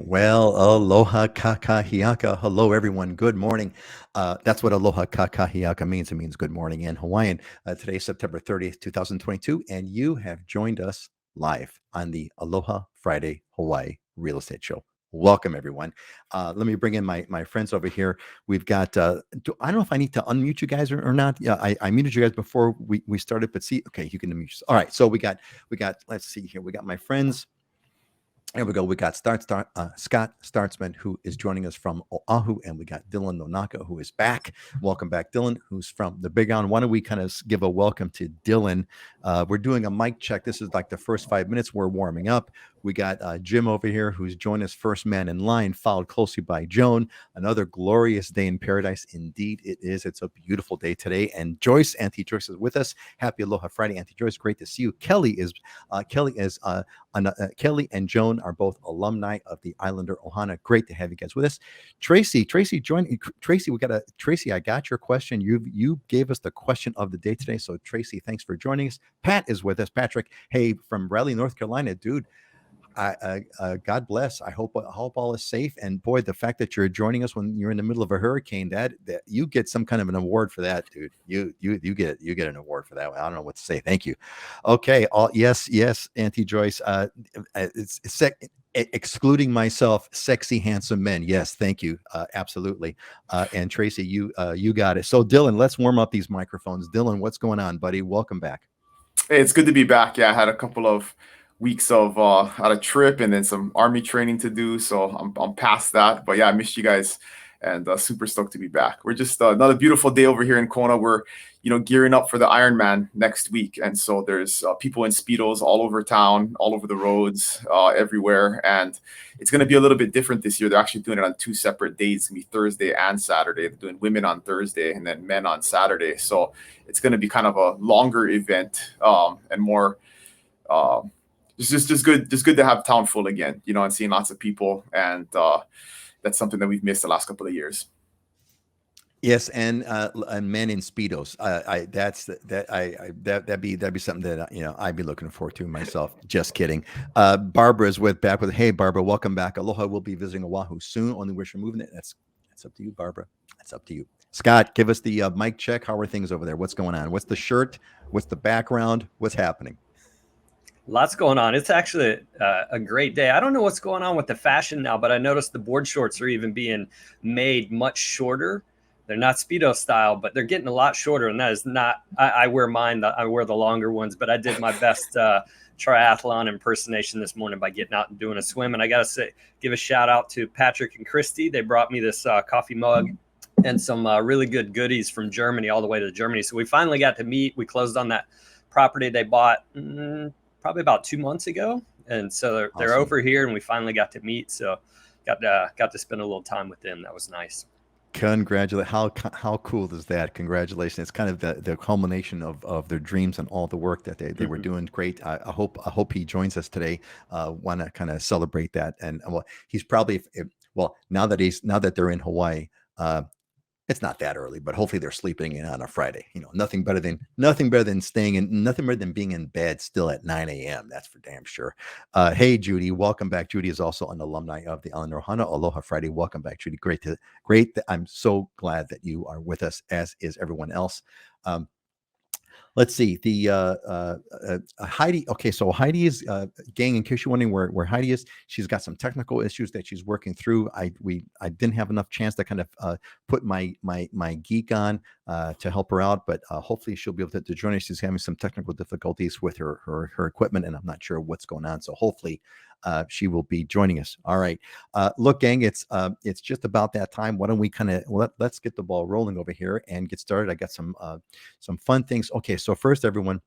Well, aloha kakahiaka. Hello, everyone. Good morning. That's what aloha kakahiaka means. It means good morning in Hawaiian. Today is September 30th, 2022, and you have joined us live on the Aloha Friday Hawaii Real Estate Show. Welcome, everyone. Let me bring in my friends over here. We've got, I don't know if I need to unmute you guys or not. Yeah, I muted you guys before we started, but see, okay, you can unmute yourself. All right, so we got, let's see here. We got my friends. There we go. We got Scott Startsman, who is joining us from Oahu, and we got Dylan Nonaka, who is back. Welcome back, Dylan, who's from the Big Island. Why don't we kind of give a welcome to Dylan? We're doing a mic check. This is like the first 5 minutes. We're warming up. We got Jim over here, who's joined us first man in line, followed closely by Joan. Another glorious day in paradise. Indeed, it is. It's a beautiful day today. And Joyce, Auntie Joyce, is with us. Happy Aloha Friday, Auntie Joyce. Great to see you. Kelly is Kelly and Joan are both alumni of the Islander Ohana. Great to have you guys with us. Tracy, join. Tracy, Tracy. I got your question. You gave us the question of the day today. So Tracy, thanks for joining us. Pat is with us. Patrick, hey, from Raleigh, North Carolina, dude. God bless. I hope all is safe. And boy, the fact that you're joining us when you're in the middle of a hurricane, that you get some kind of an award for that, dude. You get an award for that. I don't know what to say. Thank you. Okay. Yes, Auntie Joyce. Excluding myself, sexy, handsome men. Yes, thank you. Absolutely. And Tracy, you got it. So Dylan, let's warm up these microphones. Dylan, what's going on, buddy? Welcome back. Hey, it's good to be back. Yeah, I had a couple of weeks of had a trip and then some army training to do, so I'm past that. But yeah, I missed you guys, and super stoked to be back. We're just another beautiful day over here in Kona. We're gearing up for the Ironman next week, and so there's people in speedos all over town, all over the roads, everywhere, and it's going to be a little bit different this year. They're actually doing it on two separate days. It's going to be Thursday and Saturday. They're doing women on Thursday and then men on Saturday. So it's going to be kind of a longer event and more. It's just good to have town full again, and seeing lots of people, and that's something that we've missed the last couple of years. Yes, and men in speedos. That'd be something that I'd be looking forward to myself. Just kidding. Barbara is back with. Hey, Barbara, welcome back. Aloha. We'll be visiting Oahu soon. Only wish you're moving it. That's up to you, Barbara. That's up to you. Scott, give us the mic check. How are things over there? What's going on? What's the shirt? What's the background? What's happening? Lots going on. It's actually a great day. I don't know what's going on with the fashion now, but I noticed the board shorts are even being made much shorter. They're not Speedo style, but they're getting a lot shorter. And that is not, I wear mine. I wear the longer ones, but I did my best triathlon impersonation this morning by getting out and doing a swim. And I got to give a shout out to Patrick and Christy. They brought me this coffee mug and some really good goodies from Germany, all the way to Germany. So we finally got to meet. We closed on that property they bought probably about 2 months ago. And so they're Awesome. over here and we finally got to meet. So got to spend a little time with them. That was nice. Congratulate. How cool is that? Congratulations. It's kind of the culmination of their dreams and all the work that they were doing. Great. I hope he joins us today. Want to kind of celebrate that. And well, he's probably now that they're in Hawaii, it's not that early, but hopefully they're sleeping in on a Friday. Nothing better than nothing better than being in bed still at 9 a.m. That's for damn sure. Hey, Judy, welcome back. Judy is also an alumni of the Islander Ohana. Aloha Friday. Welcome back, Judy. Great. I'm so glad that you are with us, as is everyone else. Let's see Heidi. Okay, so Heidi is gang. In case you're wondering where Heidi is, she's got some technical issues that she's working through. I didn't have enough chance to kind of put my geek on to help her out, but hopefully she'll be able to join us. She's having some technical difficulties with her equipment, and I'm not sure what's going on. So hopefully she will be joining us. All right, look, gang, it's just about that time. Why don't we let's get the ball rolling over here and get started. I got some fun things. Okay, so first, everyone.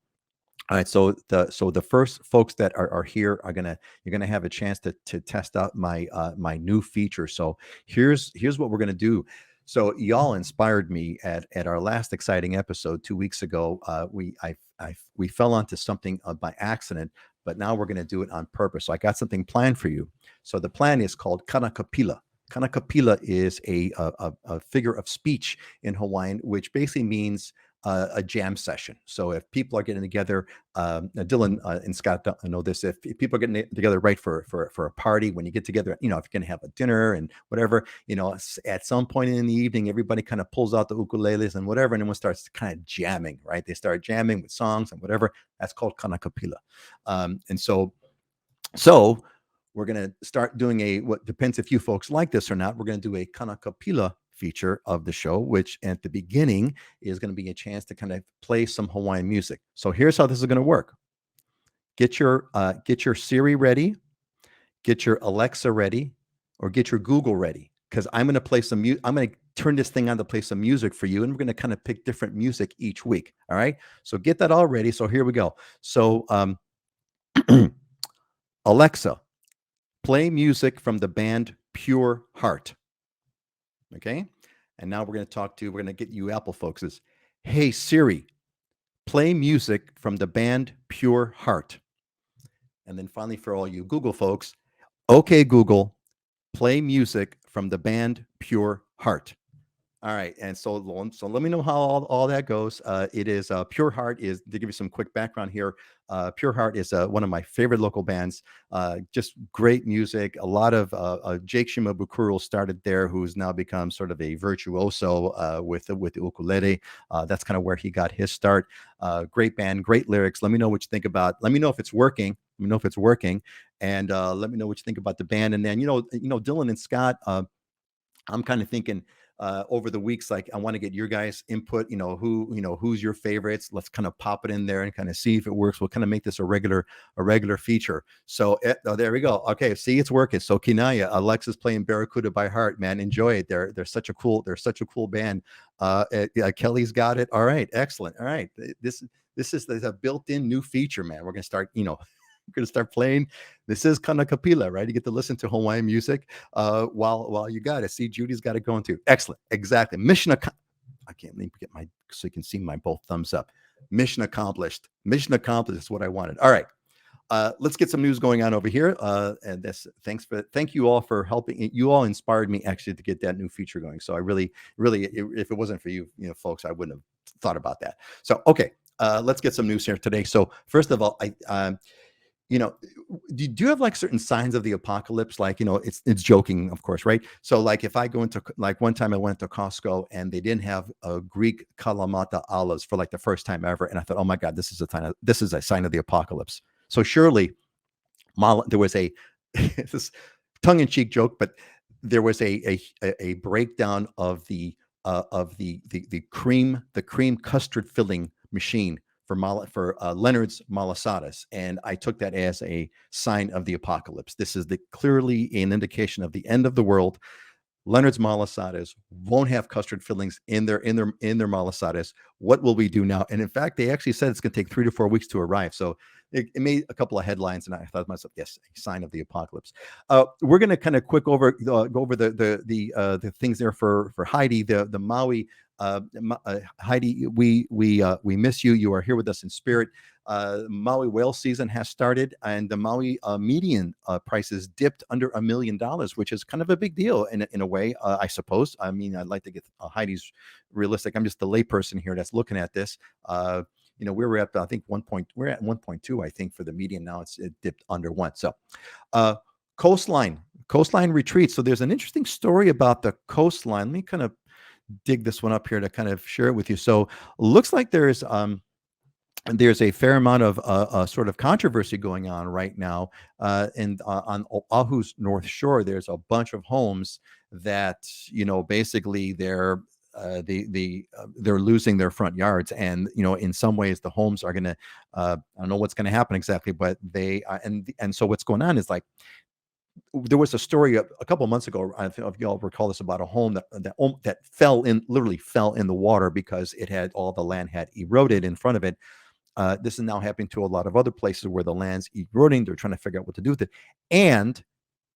All right, so the first folks that are here you're gonna have a chance to test out my new feature. So here's what we're gonna do. So y'all inspired me at our last exciting episode 2 weeks ago. We fell onto something by accident, but now we're going to do it on purpose. So I got something planned for you. So the plan is called Kanikapila. Kanikapila is a figure of speech in Hawaiian, which basically means a jam session. So if people are getting together, Dylan and Scott know this. If people are getting together right for a party, when you get together, if you're going to have a dinner and whatever, at some point in the evening, everybody kind of pulls out the ukuleles and whatever, and everyone starts kind of jamming, right? They start jamming with songs and whatever. That's called Kanikapila. And so we're going to start doing what depends if you folks like this or not. We're going to do a Kanikapila feature of the show, which at the beginning is going to be a chance to kind of play some Hawaiian music. So here's how this is going to work. Get your Siri ready, get your Alexa ready, or get your Google ready, because I'm going to play some I'm going to turn this thing on to play some music for you, and we're going to kind of pick different music each week. All right. So get that all ready. So here we go. So Alexa, play music from the band Pure Heart. Okay. And now we're going to get you Apple folks is, hey Siri, play music from the band Pure Heart. And then finally, for all you Google folks, okay, Google, play music from the band Pure Heart. All right. And so let me know how all that goes. It is Pure Heart is, to give you some quick background here. Pure Heart is one of my favorite local bands. Just great music. A lot of Jake Shimabukuro started there, who's now become sort of a virtuoso with the ukulele. That's kind of where he got his start. Great band, great lyrics. Let me know what you think about. Let me know if it's working. Let me know if it's working, and let me know what you think about the band. And then Dylan and Scott. I'm kind of thinking over the weeks, like I want to get your guys' input. Who's your favorites? Let's kind of pop it in there and kind of see if it works. We'll kind of make this a regular feature. So there we go. Okay, see, it's working. So Kinaya, Alexa's playing Barracuda by heart. Man, enjoy it. They're such a cool band. Kelly's got it. All right, excellent. All right, this is a built-in new feature, man. We're gonna start. We're going to start playing. This is Kanikapila, right? You get to listen to Hawaiian music while you got it. See, Judy's got it going too. Excellent. Exactly. I can't even get so you can see my both thumbs up. Mission accomplished. Mission accomplished is what I wanted. All right. Let's get some news going on over here. And thank you all for helping. You all inspired me actually to get that new feature going. So I really, if it wasn't for you, folks, I wouldn't have thought about that. So, okay. Let's get some news here today. So first of all, do you have like certain signs of the apocalypse? Like, it's joking, of course, right? So like if I go into, like one time I went to Costco and they didn't have Greek Kalamata olives for like the first time ever. And I thought, oh my God, this is a sign of the apocalypse. So surely there was this tongue-in-cheek joke, but there was a breakdown of the cream custard filling machine for Leonard's Malasadas, and I took that as a sign of the apocalypse. This is clearly an indication of the end of the world. Leonard's Malasadas won't have custard fillings in their Malasadas. What will we do now? And in fact, they actually said it's going to take 3 to 4 weeks to arrive. So it made a couple of headlines, and I thought to myself, yes, a sign of the apocalypse. We're going to kind of go over the things there for Heidi, the Maui. Heidi, we miss you. You are here with us in spirit. Maui whale season has started, and the Maui median prices dipped under $1 million, which is kind of a big deal in a way, I suppose. I mean, I'd like to get Heidi's realistic. I'm just the layperson here that's looking at this. We were at, I think, we're at 1.2, I think, for the median. Now it dipped under 1. So coastline retreats. So there's an interesting story about the coastline. Let me kind of dig this one up here to kind of share it with you. So looks like there's a fair amount of sort of controversy going on right now, and on Oahu's North Shore, there's a bunch of homes that basically they're losing their front yards, and in some ways the homes are gonna I don't know what's going to happen exactly, but they and so what's going on is, like, there was a story a couple of months ago. I don't know if y'all recall this, about a home that literally fell in the water because all the land had eroded in front of it. This is now happening to a lot of other places where the land's eroding. They're trying to figure out what to do with it, and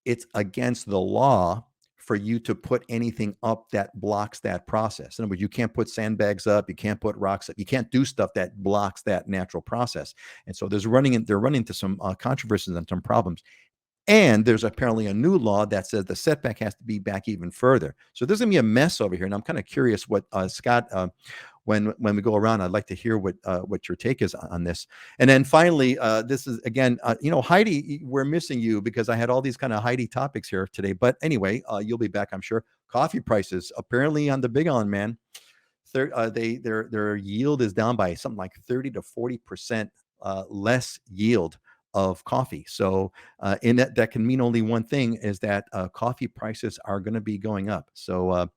it's against the law for you to put anything up that blocks that process. In other words, you can't put sandbags up, you can't put rocks up, you can't do stuff that blocks that natural process. And so they're running into some controversies and some problems. And there's apparently a new law that says the setback has to be back even further. So there's going to be a mess over here. And I'm kind of curious what, Scott, when we go around. I'd like to hear what your take is on this. And then finally, this is again, Heidi, we're missing you because I had all these kind of Heidi topics here today. But anyway, you'll be back, I'm sure. Coffee prices apparently on the Big Island, man. Their yield is down by something like 30 to 40% less yield of coffee. So in that can mean only one thing, is that coffee prices are going to be going up. So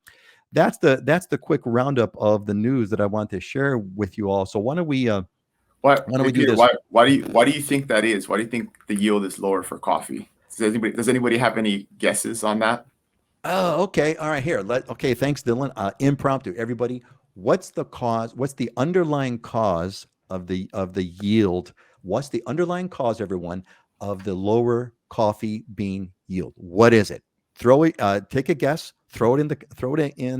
that's the quick roundup of the news that I want to share with you all. So why don't we Why don't we do this? Why do you think that is? Why do you think the yield is lower for coffee? Does anybody have any guesses on that? Oh, okay. All right. Here. Okay. Thanks, Dylan. Impromptu. Everybody. What's the cause? What's the underlying cause of the yield? What's the underlying cause, everyone, of the lower coffee bean yield? What is it? Take a guess. Throw it in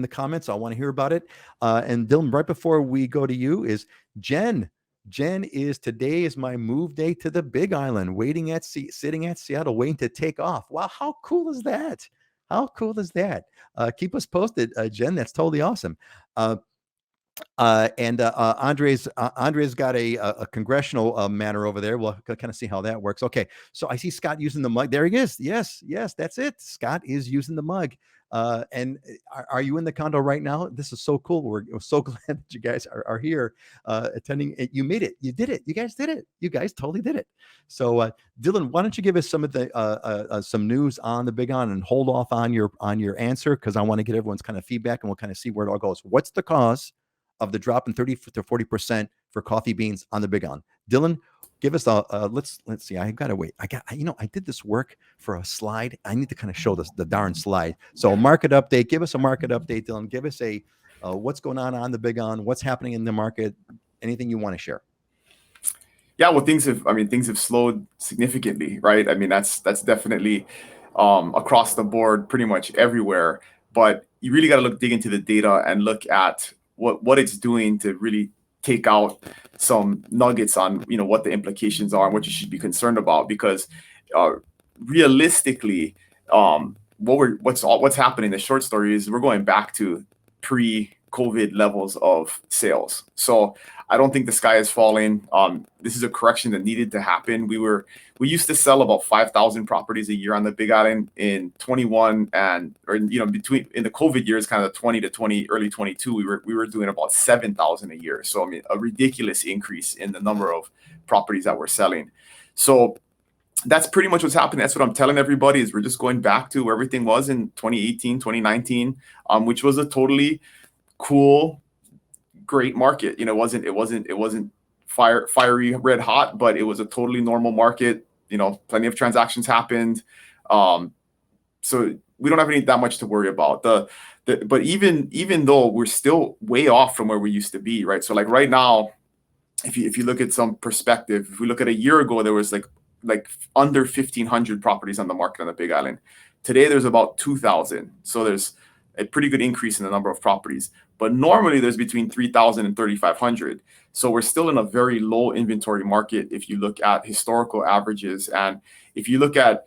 the comments. I want to hear about it. And Dylan, right before we go to you, is Jen. Jen today is my move day to the Big Island, sitting at Seattle, waiting to take off. Wow, how cool is that? How cool is that? Keep us posted, Jen. That's totally awesome. And Andre's got a congressional matter over there. We'll kind of see how that works. Okay, so I see Scott using the mug. There he is. Yes, that's it. Scott is using the mug. And are you in the condo right now? This is so cool. We're so glad that you guys are here attending. You made it. You did it. You guys did it. You guys totally did it. So Dylan, why don't you give us some of the some news on the Big Island and hold off on your answer, because I want to get everyone's kind of feedback and we'll kind of see where it all goes. What's the cause of the drop in 30 to 40% for coffee beans on the Big Island? Dylan, give us let's see. I gotta wait. I did this work for a slide. I need to kind of show the darn slide. So market update. Give us a market update, Dylan. Give us a what's going on the Big Island. What's happening in the market? Anything you want to share? Yeah, well, things have slowed significantly, right? I mean, that's definitely across the board, pretty much everywhere. But you really got to dig into the data and look at what it's doing to really take out some nuggets on what the implications are and what you should be concerned about, because realistically what's happening, the short story is we're going back to pre-COVID levels of sales. So I don't think the sky is falling. This is a correction that needed to happen. We used to sell about 5,000 properties a year on the Big Island in 21 in the COVID years, kind of 20 to early 22, we were doing about 7,000 a year. So I mean, a ridiculous increase in the number of properties that we're selling. So that's pretty much what's happening. That's what I'm telling everybody, is we're just going back to where everything was in 2018, 2019, which was a totally cool, great market. It wasn't fiery red hot, but it was a totally normal market. Plenty of transactions happened. So we don't have that much to worry about. But even though we're still way off from where we used to be, right? So like right now, if you look at some perspective, if we look at a year ago, there was like under 1,500 properties on the market on the Big Island. Today there's about 2,000. So there's a pretty good increase in the number of properties. But normally there's between 3,000 and 3,500. So we're still in a very low inventory market if you look at historical averages. And if you look at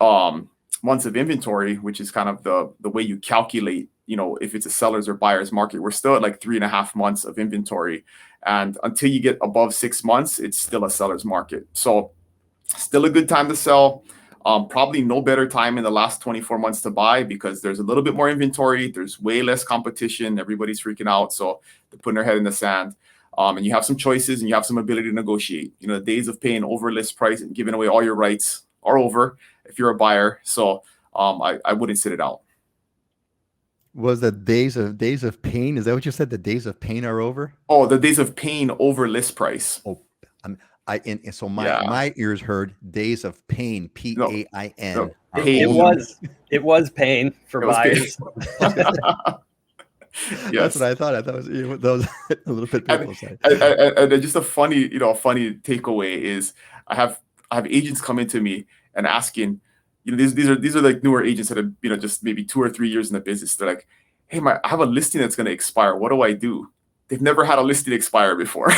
months of inventory, which is kind of the way you calculate, if it's a seller's or buyer's market, we're still at like 3.5 months of inventory. And until you get above 6 months, it's still a seller's market. So still a good time to sell. Probably no better time in the last 24 months to buy, because there's a little bit more inventory. There's way less competition. Everybody's freaking out. So they're putting their head in the sand. And you have some choices and you have some ability to negotiate. The days of paying over list price and giving away all your rights are over if you're a buyer. So I wouldn't sit it out. Was the days of pain? Is that what you said? The days of pain are over? Oh, the days of pain over list price. Oh, so my ears heard days of pain, PAIN. No, it was pain for buyers. Yes. That's what I thought. I thought it was a little bit painful. And just a funny takeaway is I have agents coming to me and asking, these are like newer agents that have just maybe 2 or 3 years in the business. They're like, hey, I have a listing that's going to expire. What do I do? They've never had a listing expire before.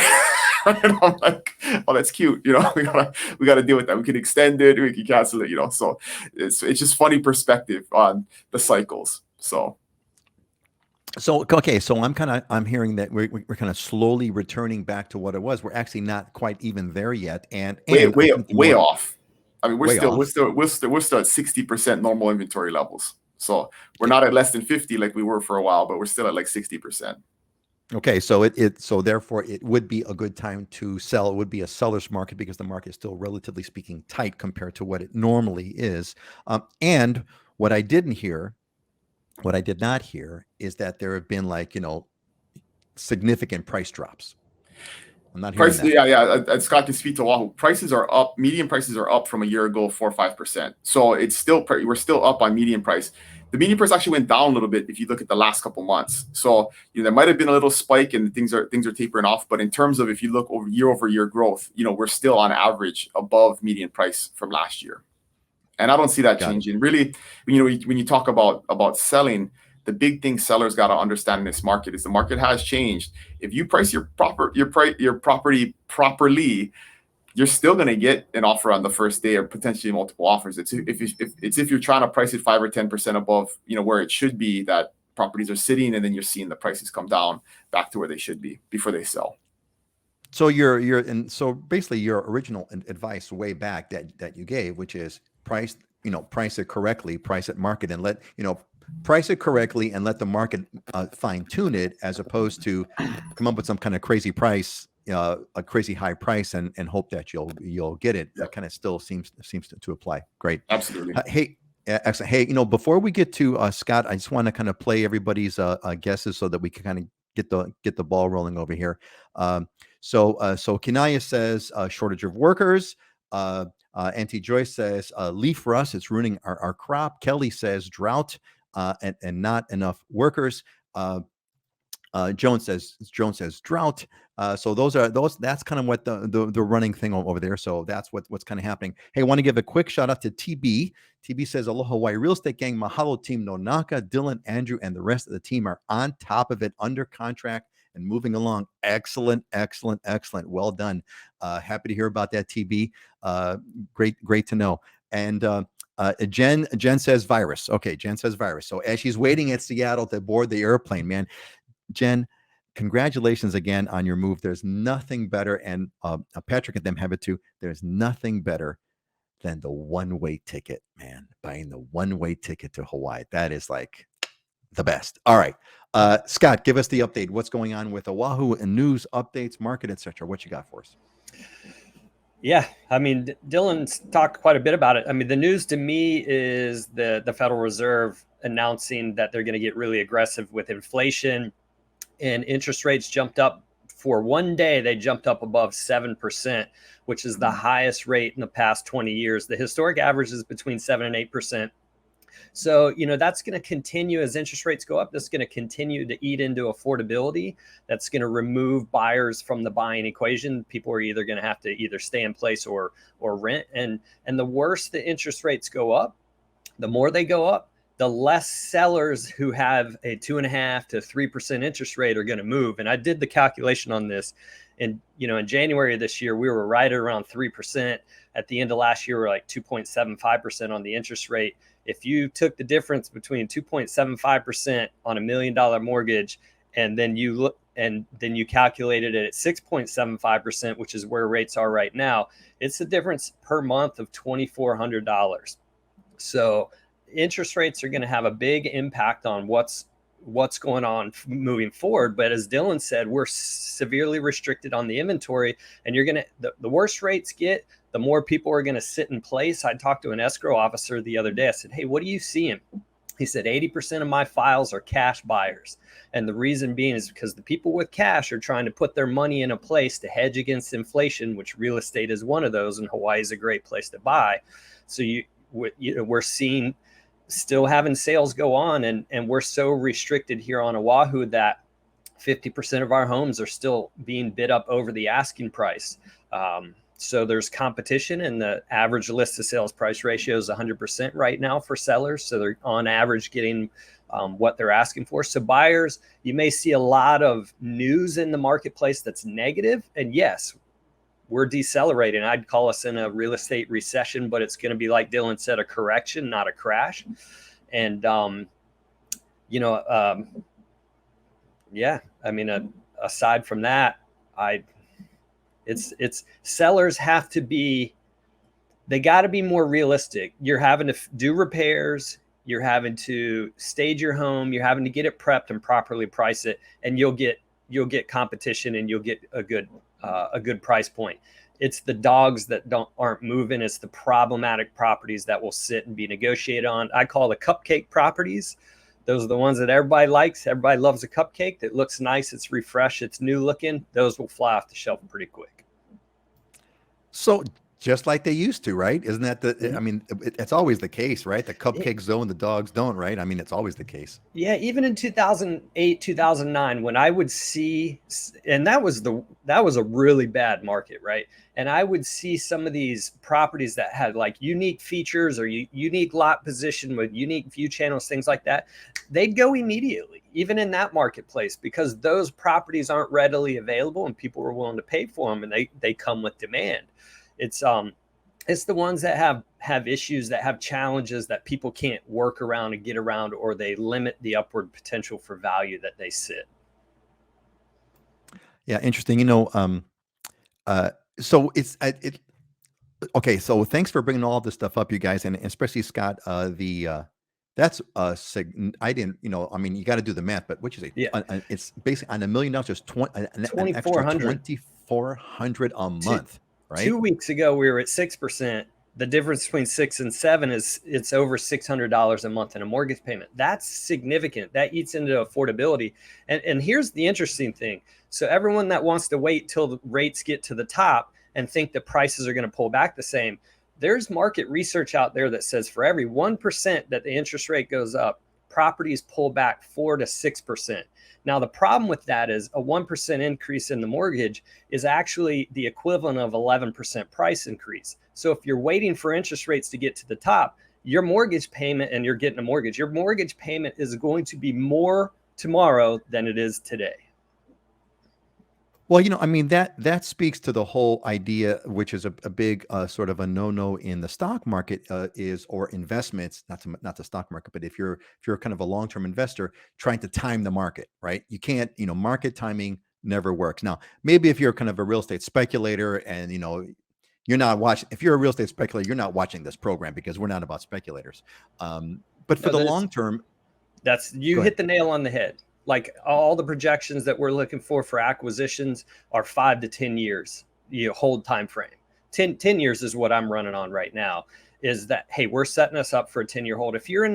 And I'm like, oh, that's cute. We gotta deal with that. We can extend it, we can cancel it. So it's just funny perspective on the cycles. So So okay, so I'm hearing that we're kind of slowly returning back to what it was. We're actually not quite even there yet, and Way, I way, think the way more off. I mean, way off. we're still at 60% normal inventory levels. So we're Okay, not at less than 50 like we were for a while, but we're still at like 60%. okay, so so therefore it would be a good time to sell. It would be a seller's market because the market is still relatively speaking tight compared to what it normally is. And what I didn't hear, what I did not hear, is that there have been like significant price drops. I'm not hearing Price, that. yeah. Scott can speak to Oahu. Prices are up. Median prices are up from a year ago, 4 or 5%. So it's still we're still up on median price. The median price actually went down a little bit if you look at the last couple months. So there might have been a little spike and things are tapering off. But in terms of if you look over year growth, we're still on average above median price from last year. And I don't see that Got it. changing. Really, when you talk about selling, the big thing sellers got to understand in this market is the market has changed. If you price your property properly, you're still going to get an offer on the first day or potentially multiple offers. It's if you're trying to price it 5 or 10% above, where it should be, that properties are sitting, and then you're seeing the prices come down back to where they should be before they sell. So so basically your original advice way back that you gave, which is price it correctly, price it market, and price it correctly and let the market fine tune it, as opposed to come up with some kind of crazy price, a crazy high price, and hope that you'll get it. Yeah. That kind of still seems to apply. Great. Absolutely. Hey, excellent. Hey, before we get to Scott, I just want to kind of play everybody's guesses so that we can kind of get the ball rolling over here. So Kinaya says shortage of workers. Auntie Joyce says leaf rust. It's ruining our crop. Kelly says drought and not enough workers. Jones says drought. So that's kind of what the running thing over there. So that's what's kind of happening. Hey, I want to give a quick shout out to TB. TB says, Aloha Hawaii Real Estate Gang, mahalo team Nonaka, Dylan, Andrew, and the rest of the team are on top of it, under contract and moving along. Excellent. Well done. Happy to hear about that, TB. Great to know. And Jen says virus. Okay, Jen says virus. So as she's waiting at Seattle to board the airplane, man, Jen, congratulations again on your move. There's nothing better, and Patrick and them have it too. There's nothing better than the one-way ticket, man. Buying the one-way ticket to Hawaii. That is like the best. All right. Scott, give us the update. What's going on with Oahu and news, updates, market, etc. What you got for us? Yeah, I mean, Dylan's talked quite a bit about it. I mean, the news to me is the Federal Reserve announcing that they're going to get really aggressive with inflation, and interest rates jumped up. For one day, they jumped up above 7%, which is the highest rate in the past 20 years. The historic average is between 7 and 8%. So, that's going to continue as interest rates go up. That's going to continue to eat into affordability. That's going to remove buyers from the buying equation. People are either going to have to either stay in place or rent. And the worse the interest rates go up, the more they go up, the less sellers who have a 2.5% to 3% interest rate are going to move. And I did the calculation on this. And, in January of this year, we were right around 3%. At the end of last year, we were like 2.75% on the interest rate. If you took the difference between 2.75% on $1 million mortgage, and then you calculated it at 6.75%, which is where rates are right now, it's the difference per month of $2,400. So interest rates are going to have a big impact on what's going on moving forward. But as Dylan said, we're severely restricted on the inventory, and you're going to, the worse rates get, the more people are going to sit in place. I talked to an escrow officer the other day. I said, hey, what are you seeing? He said, 80% of my files are cash buyers. And the reason being is because the people with cash are trying to put their money in a place to hedge against inflation, which real estate is one of those, and Hawaii is a great place to buy. So we're seeing still having sales go on, and we're so restricted here on Oahu that 50% of our homes are still being bid up over the asking price. So there's competition, and the average list to sales price ratio is 100% right now for sellers. So they're on average getting what they're asking for. So buyers, you may see a lot of news in the marketplace that's negative. And yes, we're decelerating. I'd call us in a real estate recession, but it's going to be, like Dylan said, a correction, not a crash. And, Yeah. I mean, aside from that, it's sellers have to be, they got to be more realistic. You're having to do repairs. You're having to stage your home. You're having to get it prepped and properly price it, and you'll get competition, and you'll get a good price point. It's the dogs that aren't moving. It's the problematic properties that will sit and be negotiated on. I call the cupcake properties. Those are the ones that everybody likes. Everybody loves a cupcake that looks nice. It's refreshed. It's new looking. Those will fly off the shelf pretty quick. So just like they used to, right? Isn't that I mean, it's always the case, right? The cupcakes zone, the dogs don't, right? I mean, it's always the case. Yeah, even in 2008, 2009, when I would see, and that was a really bad market, right? And I would see some of these properties that had like unique features or unique lot position with unique view channels, things like that. They'd go immediately, even in that marketplace, because those properties aren't readily available and people were willing to pay for them, and they come with demand. It's the ones that have issues, that have challenges that people can't work around and get around, or they limit the upward potential for value that they sit. Yeah, interesting. So okay. So thanks for bringing all this stuff up, you guys, and especially Scott. That's I didn't, I mean, you got to do the math, but what you say? Yeah. It's basically on $1 million, just an extra 2,400 a month. Right? 2 weeks ago, we were at 6%. The difference between 6 and 7 is it's over $600 a month in a mortgage payment. That's significant. That eats into affordability. And here's the interesting thing. So everyone that wants to wait till the rates get to the top and think the prices are going to pull back the same, there's market research out there that says for every 1% that the interest rate goes up, properties pull back 4 to 6%. Now, the problem with that is a 1% increase in the mortgage is actually the equivalent of 11% price increase. So if you're waiting for interest rates to get to the top, your mortgage payment, and you're getting a mortgage, your mortgage payment is going to be more tomorrow than it is today. Well, I mean, that speaks to the whole idea, which is a big sort of a no-no in the stock market, or investments, not the stock market, but if you're kind of a long-term investor trying to time the market, right? You can't, market timing never works. Now, maybe if you're kind of a real estate speculator and, you're not watching, if you're a real estate speculator, you're not watching this program because we're not about speculators. But for the long term, you hit the nail on the head. Like all the projections that we're looking for acquisitions are 5 to 10 years, hold time frame. 10 years is what I'm running on right now, is that, hey, we're setting us up for a 10-year hold. If you're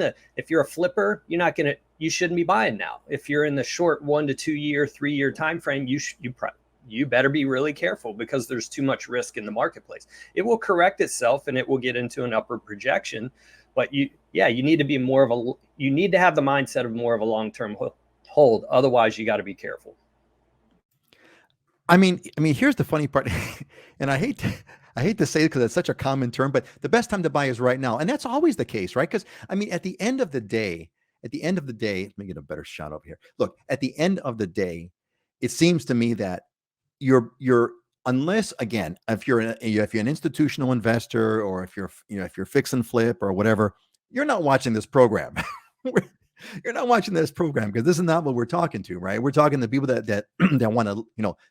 a flipper, you shouldn't be buying now. If you're in the short 1 to 2 year, 3 year time frame, you better be really careful because there's too much risk in the marketplace. It will correct itself and it will get into an upward projection, but you need to be you need to have the mindset of more of a long-term hold. Otherwise, you got to be careful. I mean, here's the funny part, and I hate to say it because it's such a common term, but the best time to buy is right now, and that's always the case, right? Because I mean, at the end of the day, let me get a better shot over here. Look, at the end of the day, it seems to me that you're unless, again, if you're an institutional investor, or if you're fix and flip or whatever, you're not watching this program. You're not watching this program because this is not what we're talking to, right? We're talking to people that want to,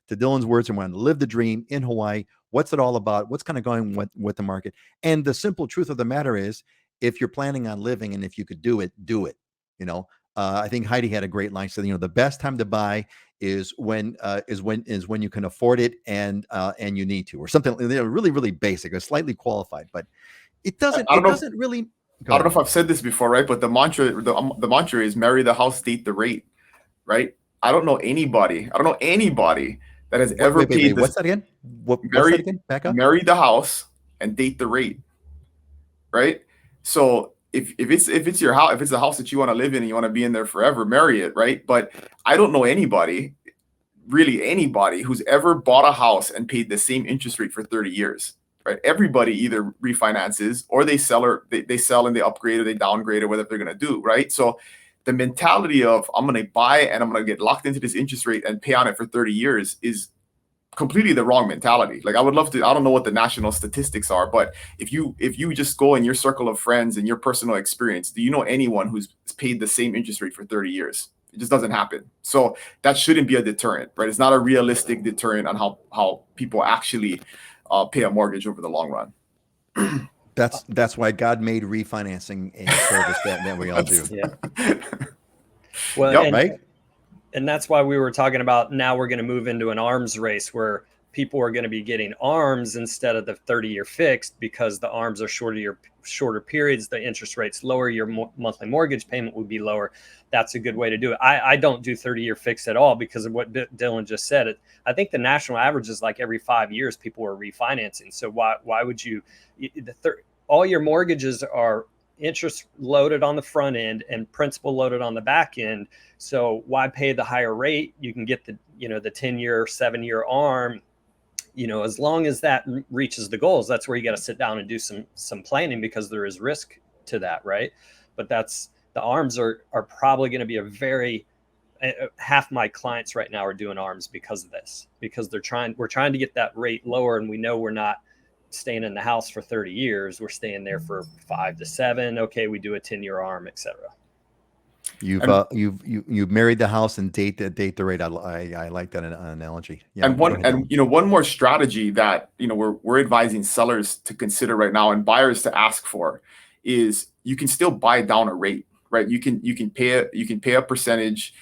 to Dylan's words, and want to live the dream in Hawaii. What's it all about? What's kind of going with the market? And the simple truth of the matter is, if you're planning on living and if you could do it, do it. I think Heidi had a great line. So, the best time to buy is when you can afford it and you need to, or something really, really basic or slightly qualified, but it doesn't really. I don't know if I've said this before, right? But the mantra is marry the house, date the rate, right? I don't know anybody that has ever paid this. What's that again? What's that again? Back up. Marry the house and date the rate, right? So if it's your house, if it's a house that you want to live in and you want to be in there forever, marry it, right? But I don't know anybody who's ever bought a house and paid the same interest rate for 30 years. Right? Everybody either refinances or they sell, they sell and they upgrade or they downgrade or whatever they're going to do, right? So the mentality of I'm going to buy and I'm going to get locked into this interest rate and pay on it for 30 years is completely the wrong mentality. Like I would love to, I don't know what the national statistics are, but if you just go in your circle of friends and your personal experience, do you know anyone who's paid the same interest rate for 30 years? It just doesn't happen. So that shouldn't be a deterrent, right? It's not a realistic deterrent on how people actually pay a mortgage over the long run. That's why God made refinancing a service that we all do. Yeah. Well, Yep. and, Right? and that's why we were talking about now we're going to move into an arms race where people are going to be getting arms instead of the 30-year fixed, because the arms are shorter periods, the interest rate's lower, your monthly mortgage payment would be lower. That's a good way to do it. I don't do 30-year fixed at all because of what Dylan just said. I think the national average is like every 5 years people are refinancing. So why would you? All your mortgages are interest loaded on the front end and principal loaded on the back end. So why pay the higher rate? You can get the 10-year, 7-year arm. As long as that reaches the goals, that's where you got to sit down and do some planning, because there is risk to that, right? But the arms are probably going to be a very half my clients right now are doing arms because of this, because we're trying to get that rate lower, and we know we're not staying in the house for 30 years. We're staying there for 5 to 7. Okay, we do a 10-year arm, etc. You've married the house and date the rate. I like that analogy. Yeah. And one more strategy that we're advising sellers to consider right now and buyers to ask for is you can still buy down a rate, right? You can pay a percentage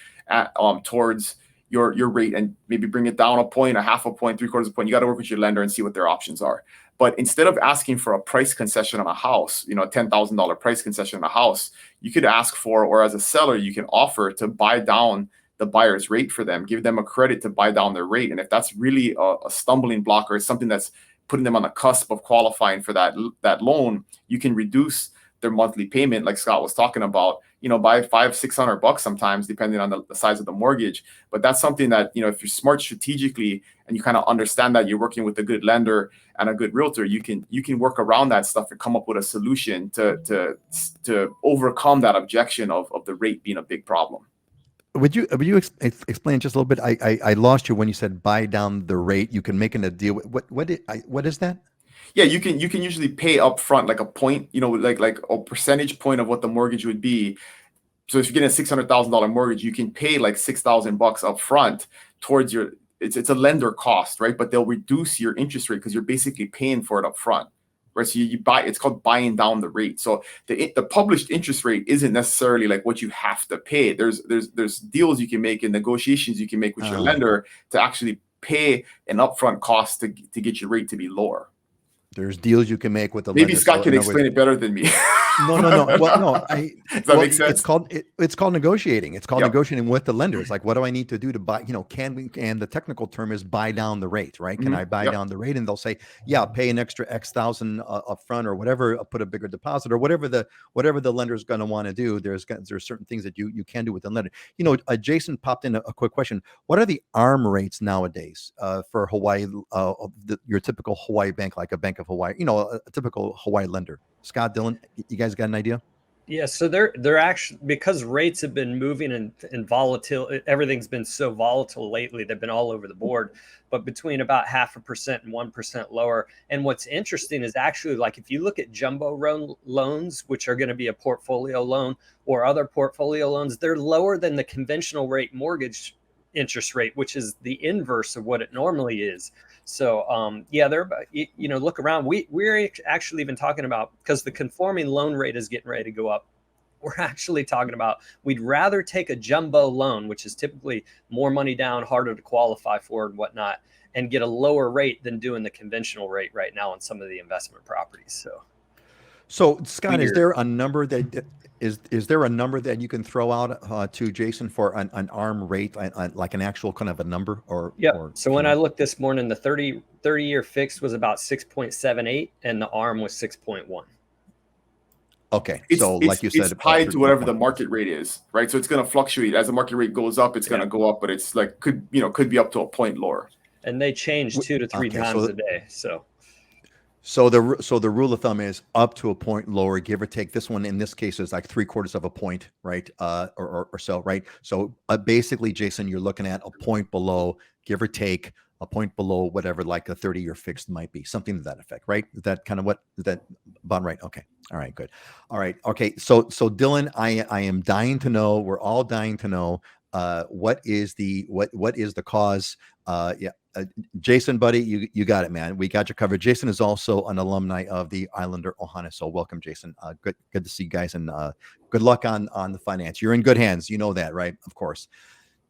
towards your rate and maybe bring it down a point, a half a point, 3/4 a point. You got to work with your lender and see what their options are. But instead of asking for a price concession on a house, a $10,000 price concession on a house, you could ask for, or as a seller, you can offer to buy down the buyer's rate for them, give them a credit to buy down their rate. And if that's really a stumbling block, or it's something that's putting them on the cusp of qualifying for that loan, you can reduce their monthly payment, like Scott was talking about, by $500-$600 sometimes, depending on the size of the mortgage. But that's something that, if you're smart strategically and you kind of understand that you're working with a good lender and a good realtor, you can work around that stuff and come up with a solution to overcome that objection of the rate being a big problem. Would you explain just a little bit? I lost you when you said buy down the rate. You can make a deal. What is that? Yeah, you can usually pay up front like a point, like a percentage point of what the mortgage would be. So if you're getting a $600,000 mortgage, you can pay like $6,000 up front towards it's a lender cost, right? But they'll reduce your interest rate because you're basically paying for it up front, right? So you buy, it's called buying down the rate. So the published interest rate isn't necessarily like what you have to pay. There's deals you can make and negotiations you can make with your lender to actually pay an upfront cost to get your rate to be lower. There's deals you can make with the maybe lender. Scott can explain it better than me. No. Well, no. Does that make sense? It's called negotiating. It's called negotiating with the lender. It's like, what do I need to do to buy? Can we? And the technical term is buy down the rate, right? Can I buy down the rate? And they'll say, yeah, pay an extra X thousand up front or whatever. Put a bigger deposit or whatever the lender's going to want to do. There's certain things that you can do with the lender. Jason popped in a quick question. What are the ARM rates nowadays for Hawaii? Your typical Hawaii bank, like a Bank of Hawaii. A typical Hawaii lender. Scott, Dylan, you guys got an idea? Yeah, so they're actually, because rates have been moving and volatile, everything's been so volatile lately, they've been all over the board, but between about 0.5% and 1% lower. And what's interesting is actually, like, if you look at jumbo loans, which are going to be a portfolio loan or other portfolio loans, they're lower than the conventional rate mortgage interest rate, which is the inverse of what it normally is. So they're about, look around. We're actually even talking about, because the conforming loan rate is getting ready to go up. We're actually talking about, we'd rather take a jumbo loan, which is typically more money down, harder to qualify for and whatnot, and get a lower rate than doing the conventional rate right now on some of the investment properties. So Scott, is there a number that is there a number that you can throw out to Jason for an ARM rate, like an actual kind of a number? So when I looked this morning, the 30-year fixed was about 6.78 and the ARM was 6.1. Okay, like you said, it's tied to whatever the market rate is, right? So it's going to fluctuate as the market rate goes up. It's going to go up, but it's like could be up to a point lower. And they change 2 to 3 times a day. So the rule of thumb is up to a point lower, give or take. This one in this case is like 3/4 of a point, right? Or so, right? So basically, Jason, you're looking at a point below, give or take a point below whatever like a 30-year fixed might be, something to that effect, right? Is that kind of is that bond right? Okay. All right, good. All right. Okay. So Dylan, I am dying to know, we're all dying to know, what is the cause? Jason, buddy, you got it, man. We got you covered. Jason is also an alumni of the Islander Ohana, so welcome, Jason. Good to see you guys, and good luck on the finance. You're in good hands. You know that, right? Of course.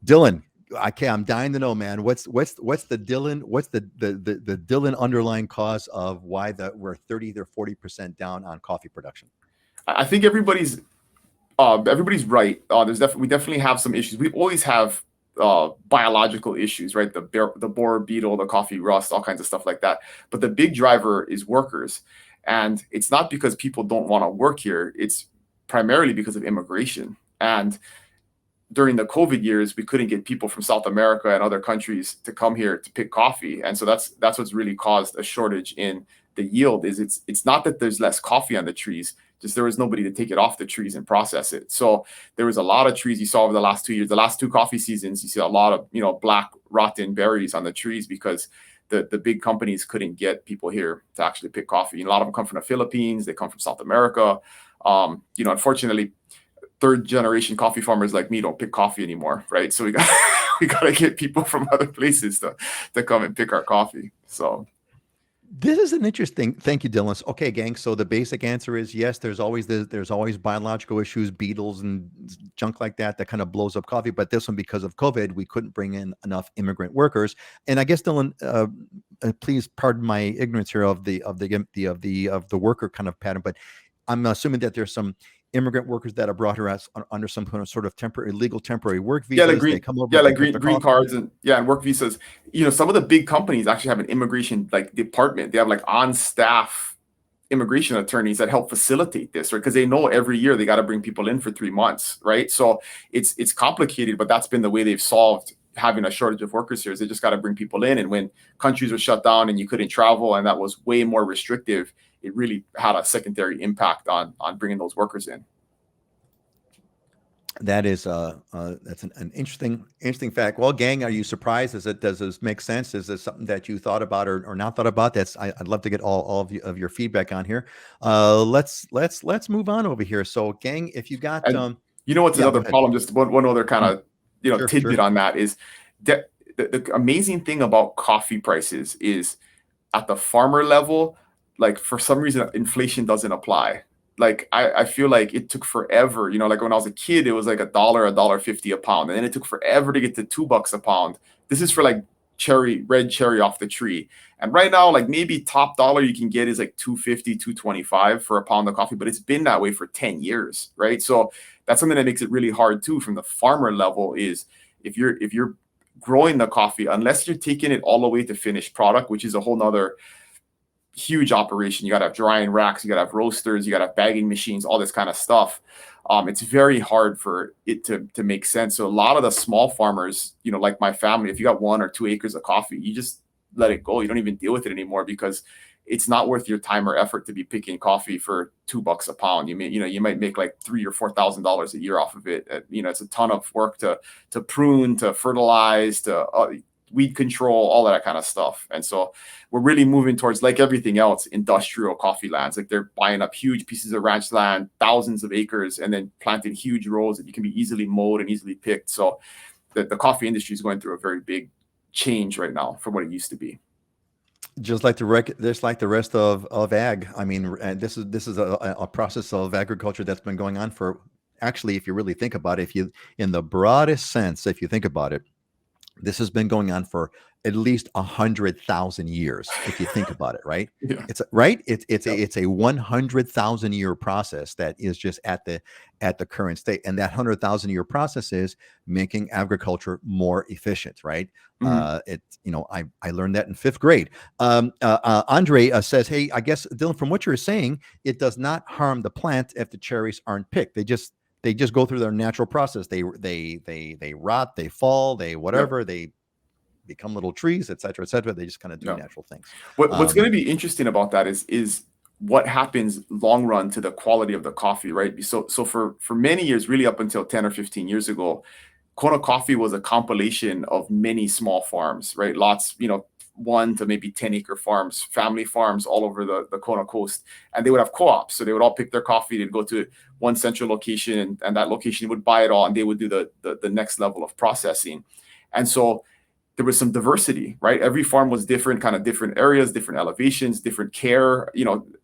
Dylan, I'm dying to know, man. What's the Dylan? What's the Dylan underlying cause of why we're 30 to 40% down on coffee production? I think everybody's right. We definitely have some issues. We always have biological issues, right? The borer beetle, the coffee rust, all kinds of stuff like that. But the big driver is workers, and it's not because people don't want to work here. It's primarily because of immigration. And during the COVID years, we couldn't get people from South America and other countries to come here to pick coffee, and so that's what's really caused a shortage in the yield. It's not that there's less coffee on the trees, just there was nobody to take it off the trees and process it. So there was a lot of trees you saw over the last 2 years. The last two coffee seasons, you see a lot of black rotten berries on the trees because the big companies couldn't get people here to actually pick coffee. And a lot of them come from the Philippines. They come from South America. Unfortunately, third generation coffee farmers like me don't pick coffee anymore, right? So we got to get people from other places to come and pick our coffee. So this is an interesting. Thank you, Dylan. Okay, gang. So the basic answer is yes. There's always biological issues, beetles and junk like that kind of blows up coffee. But this one, because of COVID, we couldn't bring in enough immigrant workers. And I guess, Dylan, please pardon my ignorance here of the worker kind of pattern. But I'm assuming that there's some immigrant workers that are brought here under some kind of sort of illegal temporary work visas. They come over, green cards and work visas. Some of the big companies actually have an immigration department. They have on staff immigration attorneys that help facilitate this, right? Because they know every year they got to bring people in for 3 months, right? So it's complicated, but that's been the way they've solved having a shortage of workers here. Is they just got to bring people in, and when countries were shut down and you couldn't travel, and that was way more restrictive, it really had a secondary impact on bringing those workers in. That is that's an interesting fact. Well, gang, are you surprised? Does this make sense? Is this something that you thought about or not thought about? I'd love to get all of your feedback on here. Let's move on over here. So, gang, if you got what's another problem? Just one other kind of tidbit on that is that the amazing thing about coffee prices is at the farmer level. For some reason, inflation doesn't apply. I feel like it took forever. When I was a kid, it was $1, $1.50 a pound. And then it took forever to get to $2 a pound. This is for red cherry off the tree. And right now, maybe top dollar you can get is $2.50, $2.25 for a pound of coffee, but it's been that way for 10 years, right? So that's something that makes it really hard too from the farmer level is if you're growing the coffee, unless you're taking it all the way to finished product, which is a whole nother huge operation. You got to have drying racks, you got to have roasters, you got to have bagging machines, all this kind of stuff. It's very hard for it to make sense. So a lot of the small farmers, like my family, if you got 1 or 2 acres of coffee, you just let it go. You don't even deal with it anymore because it's not worth your time or effort to be picking coffee for $2 a pound. You might make $3,000 or $4,000 a year off of it. It's a ton of work to prune, to fertilize, to weed control, all that kind of stuff. And so we're really moving towards, like everything else, industrial coffee lands. They're buying up huge pieces of ranch land, thousands of acres, and then planting huge rows that you can be easily mowed and easily picked. So the coffee industry is going through a very big change right now from what it used to be. Just like the rest of ag. I mean, this is a process of agriculture that's been going on for, actually, if you really think about it, in the broadest sense, if you think about it, this has been going on for at least 100,000 years, if you think about it, right? Yeah. It's right. It's a 100,000 year process that is just at the current state, and that 100,000 year process is making agriculture more efficient, right? Mm-hmm. I learned that in 5th grade. Andre says, "Hey, I guess, Dylan, from what you're saying, it does not harm the plant if the cherries aren't picked. They just go through their natural process. They rot, they fall, they whatever, Yep. they become little trees, et cetera, et cetera. They just kind of do natural things." What's going to be interesting about that is what happens long run to the quality of the coffee, right? So for many years, really up until 10 or 15 years ago, Kona Coffee was a compilation of many small farms, right? Lots, 1 to maybe 10-acre farms, family farms all over the Kona coast. And they would have co-ops. So they would all pick their coffee. They'd go to one central location, and that location would buy it all, and they would do the next level of processing. And so there was some diversity, right? Every farm was different, kind of different areas, different elevations, different care,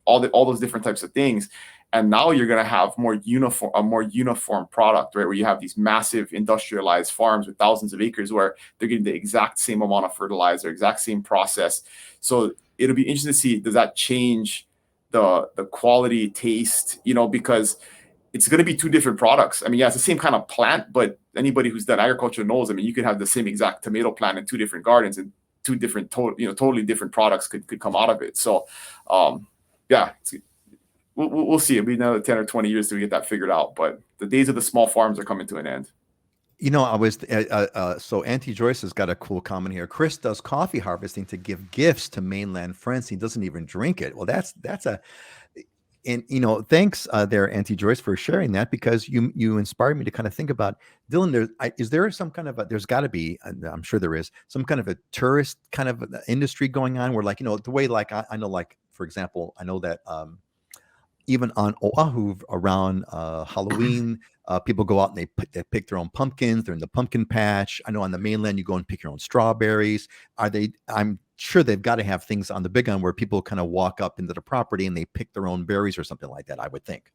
all those different types of things. And now you're going to have a more uniform product, right? Where you have these massive industrialized farms with thousands of acres where they're getting the exact same amount of fertilizer, exact same process. So it'll be interesting to see, does that change the quality, taste, because it's going to be 2 different products. I mean, yeah, it's the same kind of plant, but anybody who's done agriculture knows, I mean, you could have the same exact tomato plant in 2 different gardens, and 2 different, totally different products could come out of it. So, yeah, we'll see. It'll be another 10 or 20 years till we get that figured out. But the days of the small farms are coming to an end. I was so Auntie Joyce has got a cool comment here. Chris does coffee harvesting to give gifts to mainland friends. He doesn't even drink it. Well, that's and thanks there, Auntie Joyce, for sharing that, because you inspired me to kind of think about, Dylan. Is there some kind of there's got to be, I'm sure there is, some kind of a tourist kind of industry going on where, like, the way, like, I know, like, for example, I know that even on Oahu around Halloween, people go out and they pick their own pumpkins. They're in the pumpkin patch. I know on the mainland you go and pick your own strawberries. I'm sure they've got to have things on the Big Island where people kind of walk up into the property and they pick their own berries or something like that, I would think.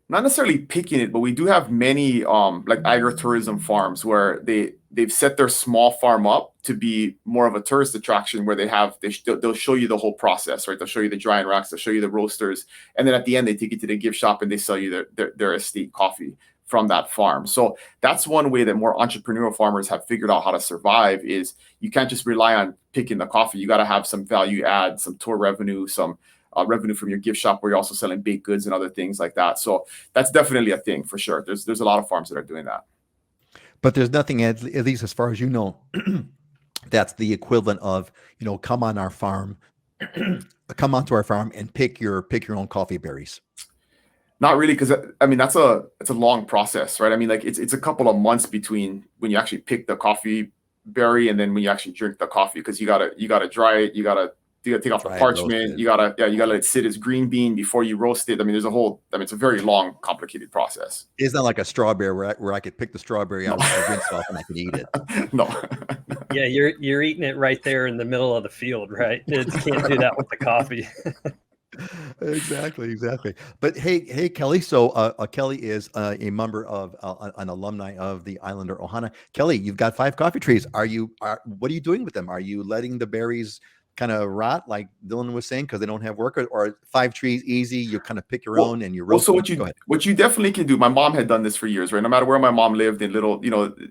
Not necessarily picking it, but we do have many like agritourism farms where they've set their small farm up to be more of a tourist attraction, where they'll show you the whole process, right? They'll show you the drying racks, they'll show you the roasters, and then at the end they take you to the gift shop and they sell you their estate coffee from that farm. So that's one way that more entrepreneurial farmers have figured out how to survive, is you can't just rely on picking the coffee. You got to have some value add, some tour revenue, some revenue from your gift shop where you're also selling baked goods and other things like that. So that's definitely a thing for sure. There's a lot of farms that are doing that. But there's nothing, at least as far as you know, that's the equivalent of, come on our farm, come onto our farm and pick your own coffee berries. Not really, because I mean it's a long process, right? I mean, like it's a couple of months between when you actually pick the coffee berry and then when you actually drink the coffee, because you gotta dry it, you gotta take off the parchment, you gotta let it sit as green bean before you roast it. I mean, it's a very long, complicated process. It's not like a strawberry where I could pick the strawberry out, rinse off, and I could eat it. No. Yeah, you're eating it right there in the middle of the field, right? You can't do that with the coffee. Exactly. But hey, Kelly. So Kelly is a member of an alumni of the Islander Ohana. Kelly, you've got 5 coffee trees. What are you doing with them? Are you letting the berries kind of rot, like Dylan was saying, because they don't have workers, or 5 trees easy? You kind of pick your own and you roast. So what you definitely can do. My mom had done this for years, right? No matter where my mom lived in little,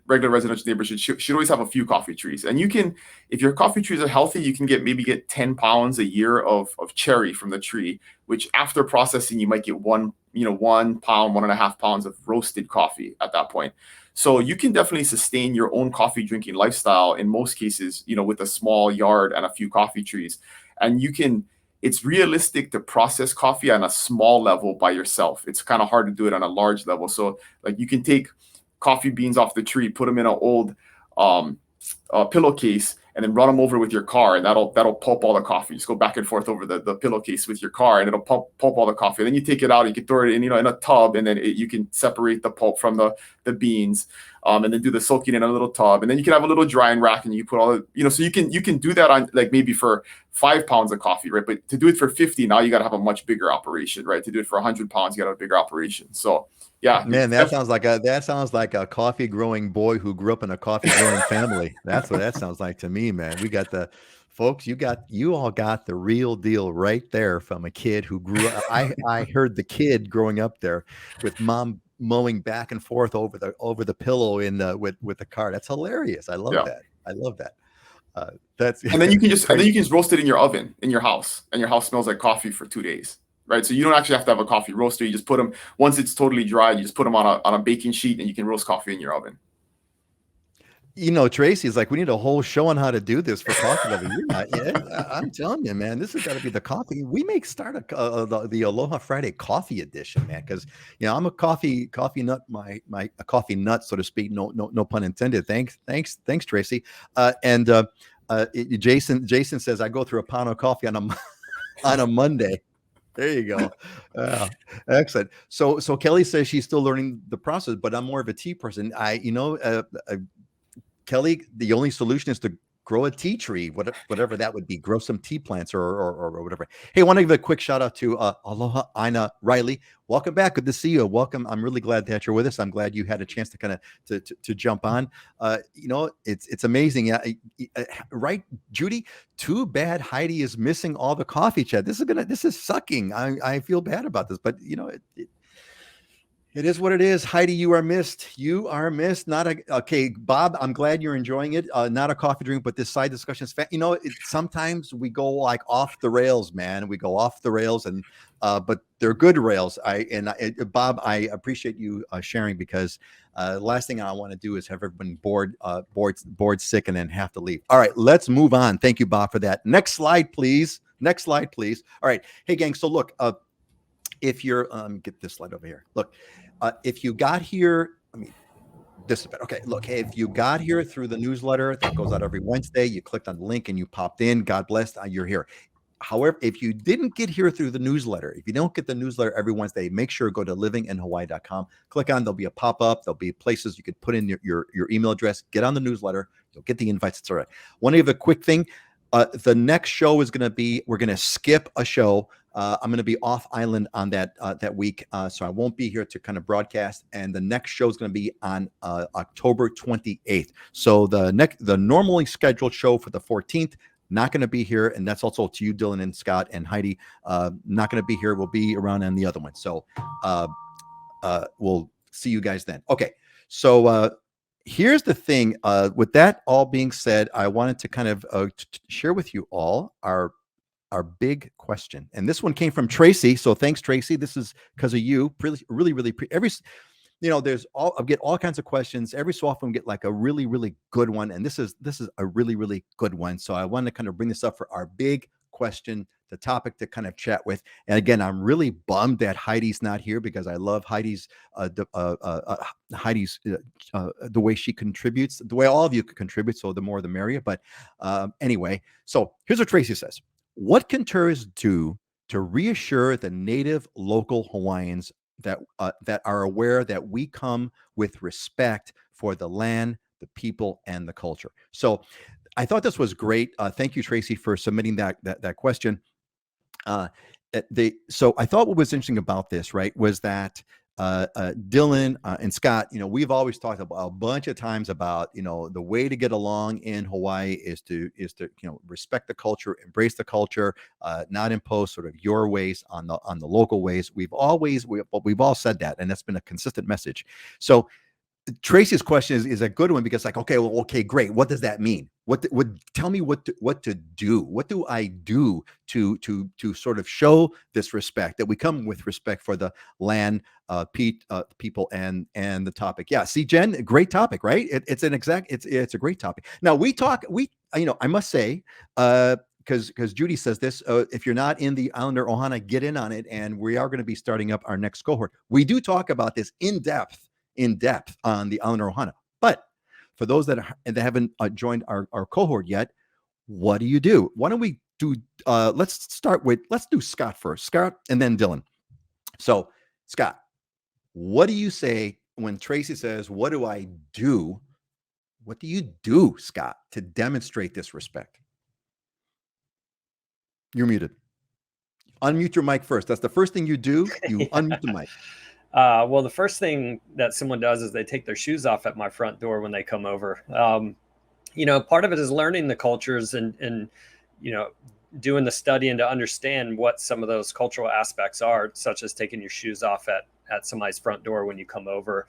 regular residential neighborhoods, she'd always have a few coffee trees. And you can, if your coffee trees are healthy, you can get 10 pounds a year of cherry from the tree, which after processing, you might get 1 pound, 1.5 pounds of roasted coffee at that point. So you can definitely sustain your own coffee drinking lifestyle in most cases, with a small yard and a few coffee trees. And it's realistic to process coffee on a small level by yourself. It's kind of hard to do it on a large level. So like you can take coffee beans off the tree, put them in an old pillowcase, and then run them over with your car, and that'll pulp all the coffee. Just go back and forth over the pillowcase with your car, and it'll pulp all the coffee. And then you take it out, you can throw it in, in a tub, and then you can separate the pulp from the beans, and then do the soaking in a little tub, and then you can have a little drying rack, and you put all the, so you can do that on, like, maybe for 5 pounds of coffee, right? But to do it for 50, now you got to have a much bigger operation, right? To do it for 100 pounds, you got to have a bigger operation. So yeah, man, that sounds like a coffee growing boy who grew up in a coffee growing family. That's what that sounds like to me, man. We got the folks, you all got the real deal right there from a kid who grew up. I heard the kid growing up there with mom mowing back and forth over the pillow with the car. That's hilarious. I love that. I love that. And then you can just roast it in your oven in your house, and your house smells like coffee for 2 days. Right. So you don't actually have to have a coffee roaster. You just put them, once it's totally dry, you just put them on a baking sheet, and you can roast coffee in your oven. Tracy's like, we need a whole show on how to do this for coffee lover. You're not yet. I'm telling you, man, this has got to be the coffee. We may start the Aloha Friday coffee edition, man, because I'm a coffee nut, a coffee nut, so to speak. No pun intended. Thanks, Tracy. Jason says I go through a pound of coffee on a Monday. There you go. Excellent. So Kelly says she's still learning the process, but I'm more of a tea person. Kelly, the only solution is to grow a tea tree, whatever that would be. Grow some tea plants or whatever. Hey, I want to give a quick shout out to Aloha, Ina Riley. Welcome back. Good to see you. Welcome. I'm really glad that you're with us. I'm glad you had a chance to kind of to jump on. It's amazing. Right, Judy? Too bad Heidi is missing all the coffee chat. This is sucking. I feel bad about this, but it is what it is. Heidi, you are missed. You are missed. Okay, Bob, I'm glad you're enjoying it. Not a coffee drink, but this side discussion is sometimes we go like off the rails, man. We go off the rails, but they're good rails. Bob, I appreciate you sharing, because last thing I want to do is have everyone bored, sick, and then have to leave. All right, let's move on. Thank you, Bob, for that. Next slide, please. All right. Hey, gang. So look, if you're get this slide over here. Look, if you got here, this is better. Okay, look, hey, if you got here through the newsletter that goes out every Wednesday, you clicked on the link and you popped in, God bless, you're here. However, if you didn't get here through the newsletter, if you don't get the newsletter every Wednesday, make sure to go to livinginhawaii.com, click on, there'll be a pop-up, there'll be places you could put in your email address, get on the newsletter, you'll get the invites, etc. Want to give a quick thing. The next show is going to be, we're going to skip a show. I'm going to be off island on that week, so I won't be here to kind of broadcast. And the next show is going to be on October 28th. So the normally scheduled show for the 14th, not going to be here, and that's also to you, Dylan and Scott and Heidi. Not going to be here. We'll be around on the other one. So we'll see you guys then. Okay, so here's the thing. With that all being said, I wanted to kind of share with you all our big question, and this one came from Tracy. So thanks, Tracy. This is because of you. Really, I get all kinds of questions every so often. We get like a really, really good one, and this is a really, really good one. So I want to kind of bring this up for our big question, the topic to kind of chat with. And again, I'm really bummed that Heidi's not here, because I love Heidi's the way she contributes, the way all of you can contribute. So the more the merrier. But anyway, so here's what Tracy says. What can tourists do to reassure the native local Hawaiians that are aware that we come with respect for the land, the people, and the culture? So I thought this was great. Thank you, Tracy, for submitting that question. So I thought what was interesting about this, right, was that Dylan and Scott, we've always talked about a bunch of times about, the way to get along in Hawaii is to respect the culture, embrace the culture, not impose sort of your ways on the local ways. We've all said that, and that's been a consistent message. So Tracy's question is a good one, because like, okay, great. What does that mean? Tell me what to do? What do I do to sort of show this respect, that we come with respect for the land, people, and the topic? Yeah. See, Jen, great topic, right? It's a great topic. Now I must say, because Judy says this, if you're not in the Islander Ohana, get in on it. And we are going to be starting up our next cohort. We do talk about this in depth on the Islander Ohana. But for those that haven't joined our cohort yet, what do you do? Why don't we do, let's do Scott first. Scott, and then Dylan. So Scott, what do you say when Tracy says, what do I do? What do you do, Scott, to demonstrate this respect? You're muted. Unmute your mic first. That's the first thing you do. You unmute the mic. Well, the first thing that someone does is they take their shoes off at my front door when they come over. Part of it is learning the cultures and doing the studying to understand what some of those cultural aspects are, such as taking your shoes off at somebody's front door when you come over.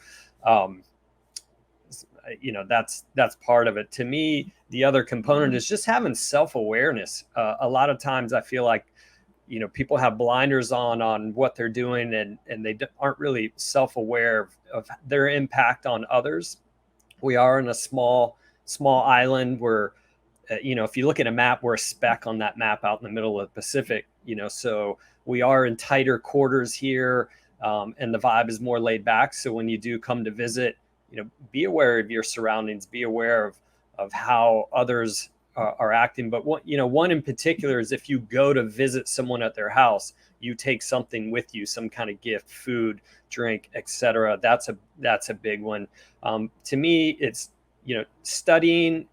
That's part of it. To me, the other component is just having self-awareness. A lot of times I feel like, people have blinders on what they're doing, and they aren't really self-aware of their impact on others. We are in a small island where, if you look at a map, we're a speck on that map out in the middle of the Pacific, so we are in tighter quarters here, and the vibe is more laid back. So when you do come to visit, be aware of your surroundings, be aware of how others are acting. But one in particular is if you go to visit someone at their house, you take something with you, some kind of gift, food, drink, etc. That's a big one. To me, it's studying,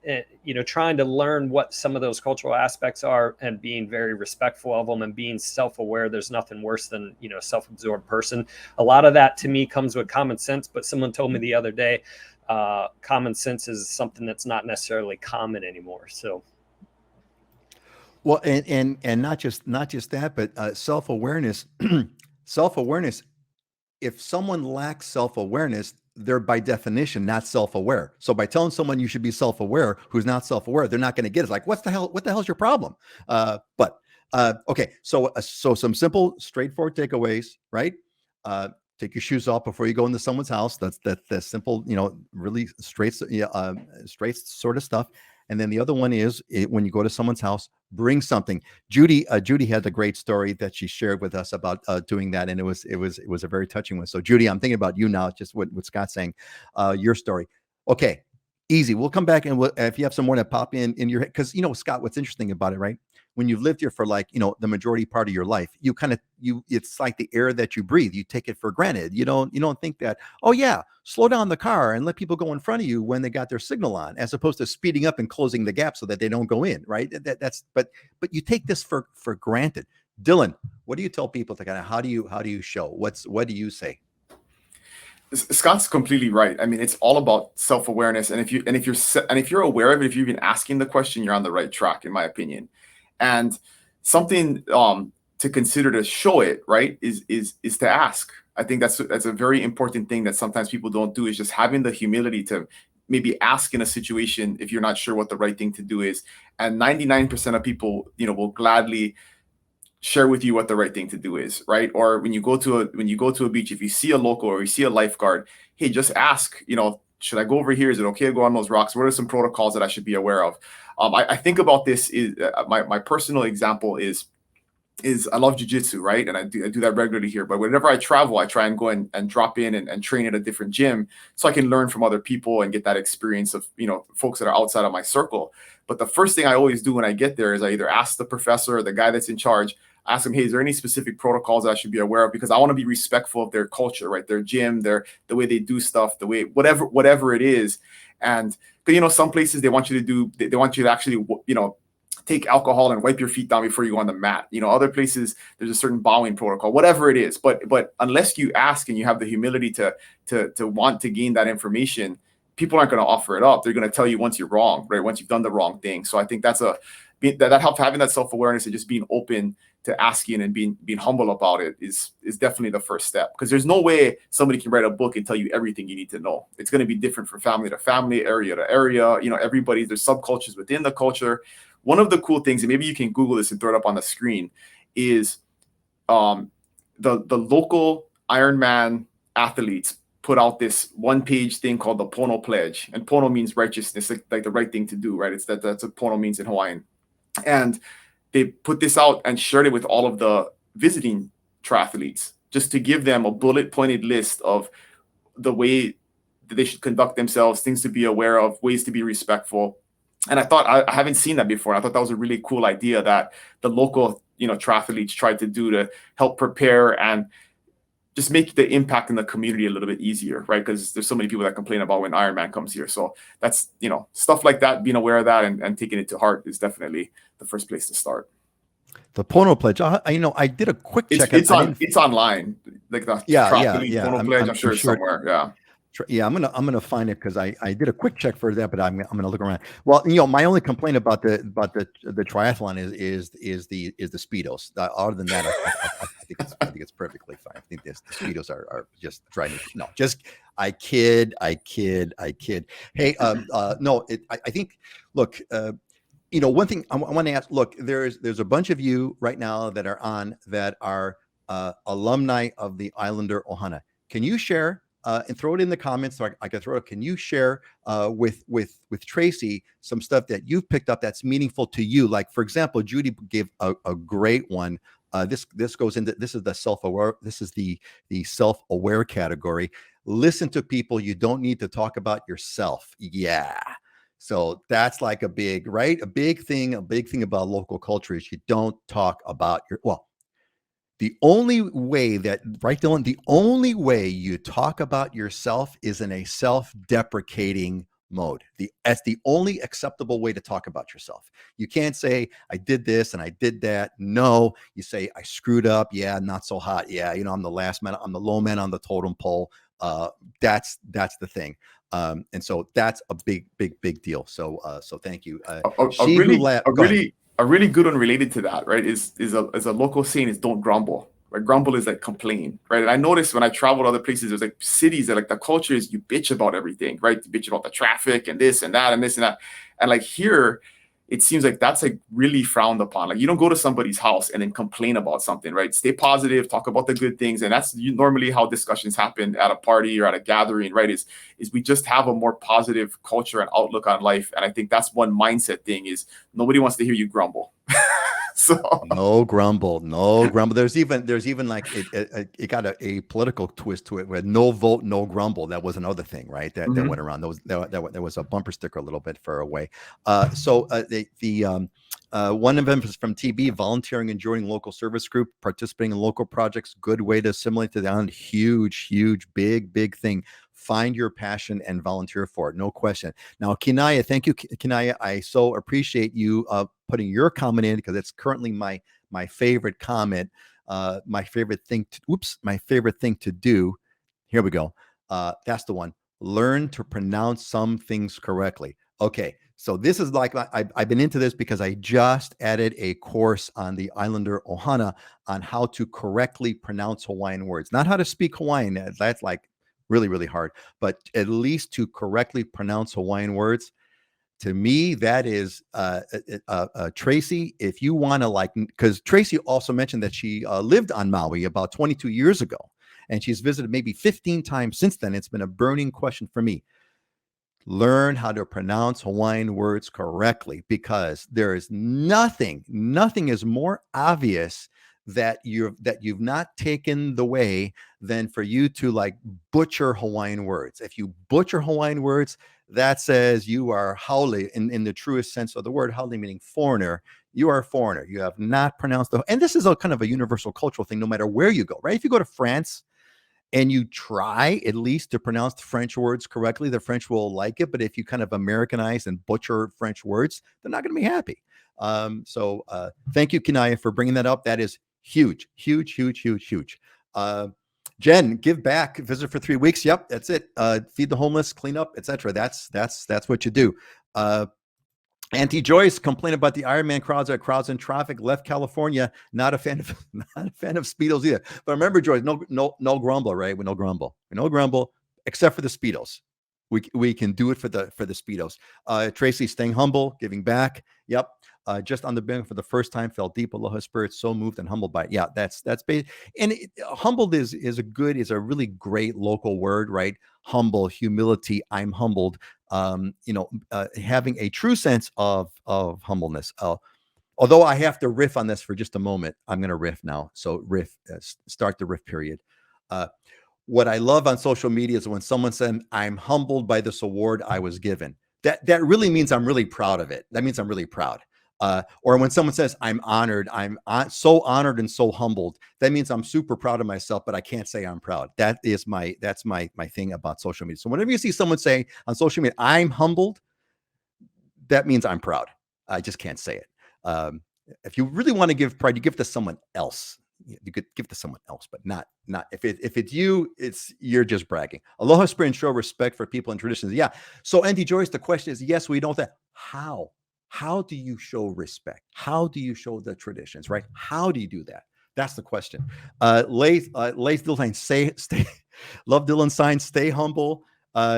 trying to learn what some of those cultural aspects are and being very respectful of them and being self-aware. There's nothing worse than, a self-absorbed person. A lot of that to me comes with common sense, but someone told me the other day, common sense is something that's not necessarily common anymore. So. Well, and not just that, but self-awareness, self-awareness. If someone lacks self-awareness, they're by definition not self-aware. So by telling someone you should be self-aware who's not self-aware, they're not going to get it. It's like, what the hell's your problem? Okay. So some simple, straightforward takeaways, right? Take your shoes off before you go into someone's house. That's simple, really straight sort of stuff. And then the other one is when you go to someone's house, bring something. Judy had a great story that she shared with us about doing that, and it was a very touching one. So Judy, I'm thinking about you now. Just what Scott's saying, your story. Okay, easy. We'll come back and if you have some more that pop in your head, because Scott, what's interesting about it, right? When you've lived here for the majority part of your life, it's like the air that you breathe. You take it for granted. You don't think that, oh yeah, slow down the car and let people go in front of you when they got their signal on, as opposed to speeding up and closing the gap so that they don't go in, right? But you take this for granted. Dylan, what do you tell people to how do you show? What do you say? Scott's completely right. I mean, it's all about self-awareness, and if you're aware of it, if you've been asking the question, you're on the right track, in my opinion. And something to consider to show it, right, is to ask. I think that's a very important thing that sometimes people don't do, is just having the humility to maybe ask in a situation if you're not sure what the right thing to do is. And 99% of people, will gladly share with you what the right thing to do is, right? Or when you go to a beach, if you see a local or you see a lifeguard, hey, just ask, should I go over here? Is it okay to go on those rocks? What are some protocols that I should be aware of? I think about this is my personal example is I love jiu-jitsu, right? And I do that regularly here. But whenever I travel, I try and go and drop in and train at a different gym so I can learn from other people and get that experience of, folks that are outside of my circle. But the first thing I always do when I get there is I either ask the professor or the guy that's in charge, ask them, hey, is there any specific protocols that I should be aware of? Because I want to be respectful of their culture, right? Their gym, the way they do stuff, the way, whatever it is. And some places they want you to actually, take alcohol and wipe your feet down before you go on the mat. Other places there's a certain bowing protocol, whatever it is. But unless you ask and you have the humility to want to gain that information, people aren't going to offer it up. They're going to tell you once you're wrong, right? Once you've done the wrong thing. So I think that helps, having that self-awareness and just being open to asking and being humble about it is definitely the first step, because there's no way somebody can write a book and tell you everything you need to know. It's going to be different from family to family, area to area. There's subcultures within the culture. One of the cool things, and maybe you can Google this and throw it up on the screen, is the local Ironman athletes put out this one-page thing called the Pono Pledge, and Pono means righteousness, like the right thing to do, right? That's what Pono means in Hawaiian. And they put this out and shared it with all of the visiting triathletes, just to give them a bullet-pointed list of the way that they should conduct themselves, things to be aware of, ways to be respectful. And I thought, I haven't seen that before. I thought that was a really cool idea that the local, triathletes tried to do to help prepare and just make the impact in the community a little bit easier, right? Because there's so many people that complain about when Ironman comes here. So that's, stuff like that, being aware of that and taking it to heart is definitely the first place to start. The Pono Pledge. I did a quick check. It's online. Like the Pono Pledge. I'm sure it's somewhere. Yeah. Yeah, I'm gonna find it, because I did a quick check for that, but I'm gonna look around. Well, my only complaint about the triathlon is the Speedos. Other than that, I think it's perfectly fine. I think the Speedos are just driving. No, just I kid. Hey, no, I think. Look, one thing I want to ask. Look, there's a bunch of you right now that are on that are alumni of the Islander Ohana. Can you share? And throw it in the comments so I can throw it. Can you share with Tracy some stuff that you've picked up that's meaningful to you? Like, for example, Judy gave a great one. This goes into, this is the self-aware. This is the self-aware category. Listen to people. You don't need to talk about yourself. Yeah. So that's like a big, right? A big thing about local culture is you don't talk about the only way that, right, Dylan, the only way you talk about yourself is in a self-deprecating mode. That's the only acceptable way to talk about yourself. You can't say, I did this and I did that. No, you say, I screwed up. Yeah, not so hot. Yeah, I'm the last man, I'm the low man on the totem pole. That's the thing. And so that's a big deal. So thank you. A She who really laughed. a Go ahead. really a really good one related to that, right? Is a local saying is don't grumble. Right? Grumble is like complain, right? And I noticed when I traveled other places, there's like cities that like the culture is you bitch about everything, right? You bitch about the traffic and this and that and this and that. And like here, it seems like that's like really frowned upon. Like you don't go to somebody's house and then complain about something, right? Stay positive, talk about the good things. And that's normally how discussions happen at a party or at a gathering, right? Is we just have a more positive culture and outlook on life. And I think that's one mindset thing is nobody wants to hear you grumble. So no grumble. There's even like it got a political twist to it where no vote, no grumble. That was another thing, right? That went around. There was a bumper sticker a little bit far away. One of them is from TB, volunteering and joining local service group, participating in local projects. Good way to assimilate to the island. Huge, big thing. Find your passion and volunteer for it. No question. Now, Kinaya, thank you, Kinaya. I so appreciate you putting your comment in because it's currently my favorite comment. My favorite thing to do. Here we go. That's the one. Learn to pronounce some things correctly. Okay. So this is like, I've been into this because I just added a course on the Islander Ohana on how to correctly pronounce Hawaiian words, not how to speak Hawaiian. That's like really hard, but at least to correctly pronounce Hawaiian words. To me, that is Tracy. If you want to because Tracy also mentioned that she lived on Maui about 22 years ago, and she's visited maybe 15 times since then. It's been a burning question for me. Learn how to pronounce Hawaiian words correctly because there is nothing is more obvious that you've not taken the way than for you to like butcher Hawaiian words. If you butcher Hawaiian words, that says you are haole in the truest sense of the word. Haole meaning foreigner. You are a foreigner. You have not pronounced and this is a kind of a universal cultural thing no matter where you go, right? If you go to France and you try at least to pronounce the French words correctly, the French will like it. But if you kind of Americanize and butcher French words, they're not going to be happy. So thank you, Kinaya, for bringing that up. That is huge. Jen, give back, visit for 3 weeks. Yep, that's it. Feed the homeless, clean up, etc. That's what you do. Auntie Joyce complained about the Ironman crowds in traffic. Left California. Not a fan of Speedos either. But remember, Joyce, no grumble, right? We no grumble, except for the Speedos. We can do it for the Speedos. Tracy, staying humble, giving back. Yep. Just on the bank for the first time, felt deep aloha spirit, so moved and humbled by it. Yeah, that's basic. And humbled is a really great local word, right? Humble, humility. I'm humbled. Having a true sense of humbleness. Although I have to riff on this for just a moment, I'm going to riff now. So start the riff period. What I love on social media is when someone said, "I'm humbled by this award I was given." That really means I'm really proud of it. That means I'm really proud. Or when someone says, "I'm honored," I'm so honored and so humbled. That means I'm super proud of myself, but I can't say I'm proud. That's my thing about social media. So whenever you see someone say on social media, "I'm humbled," that means I'm proud. I just can't say it. If you really want to give pride, you give it to someone else. You could give it to someone else, but not if it's you, you're just bragging. Aloha spirit and show respect for people and traditions. Yeah. So Auntie Joyce, the question is, yes, we know that. How do you show respect? How do you show the traditions, right? How do you do that? That's the question. Lace Dillon, stay, love Dylan sign, stay humble,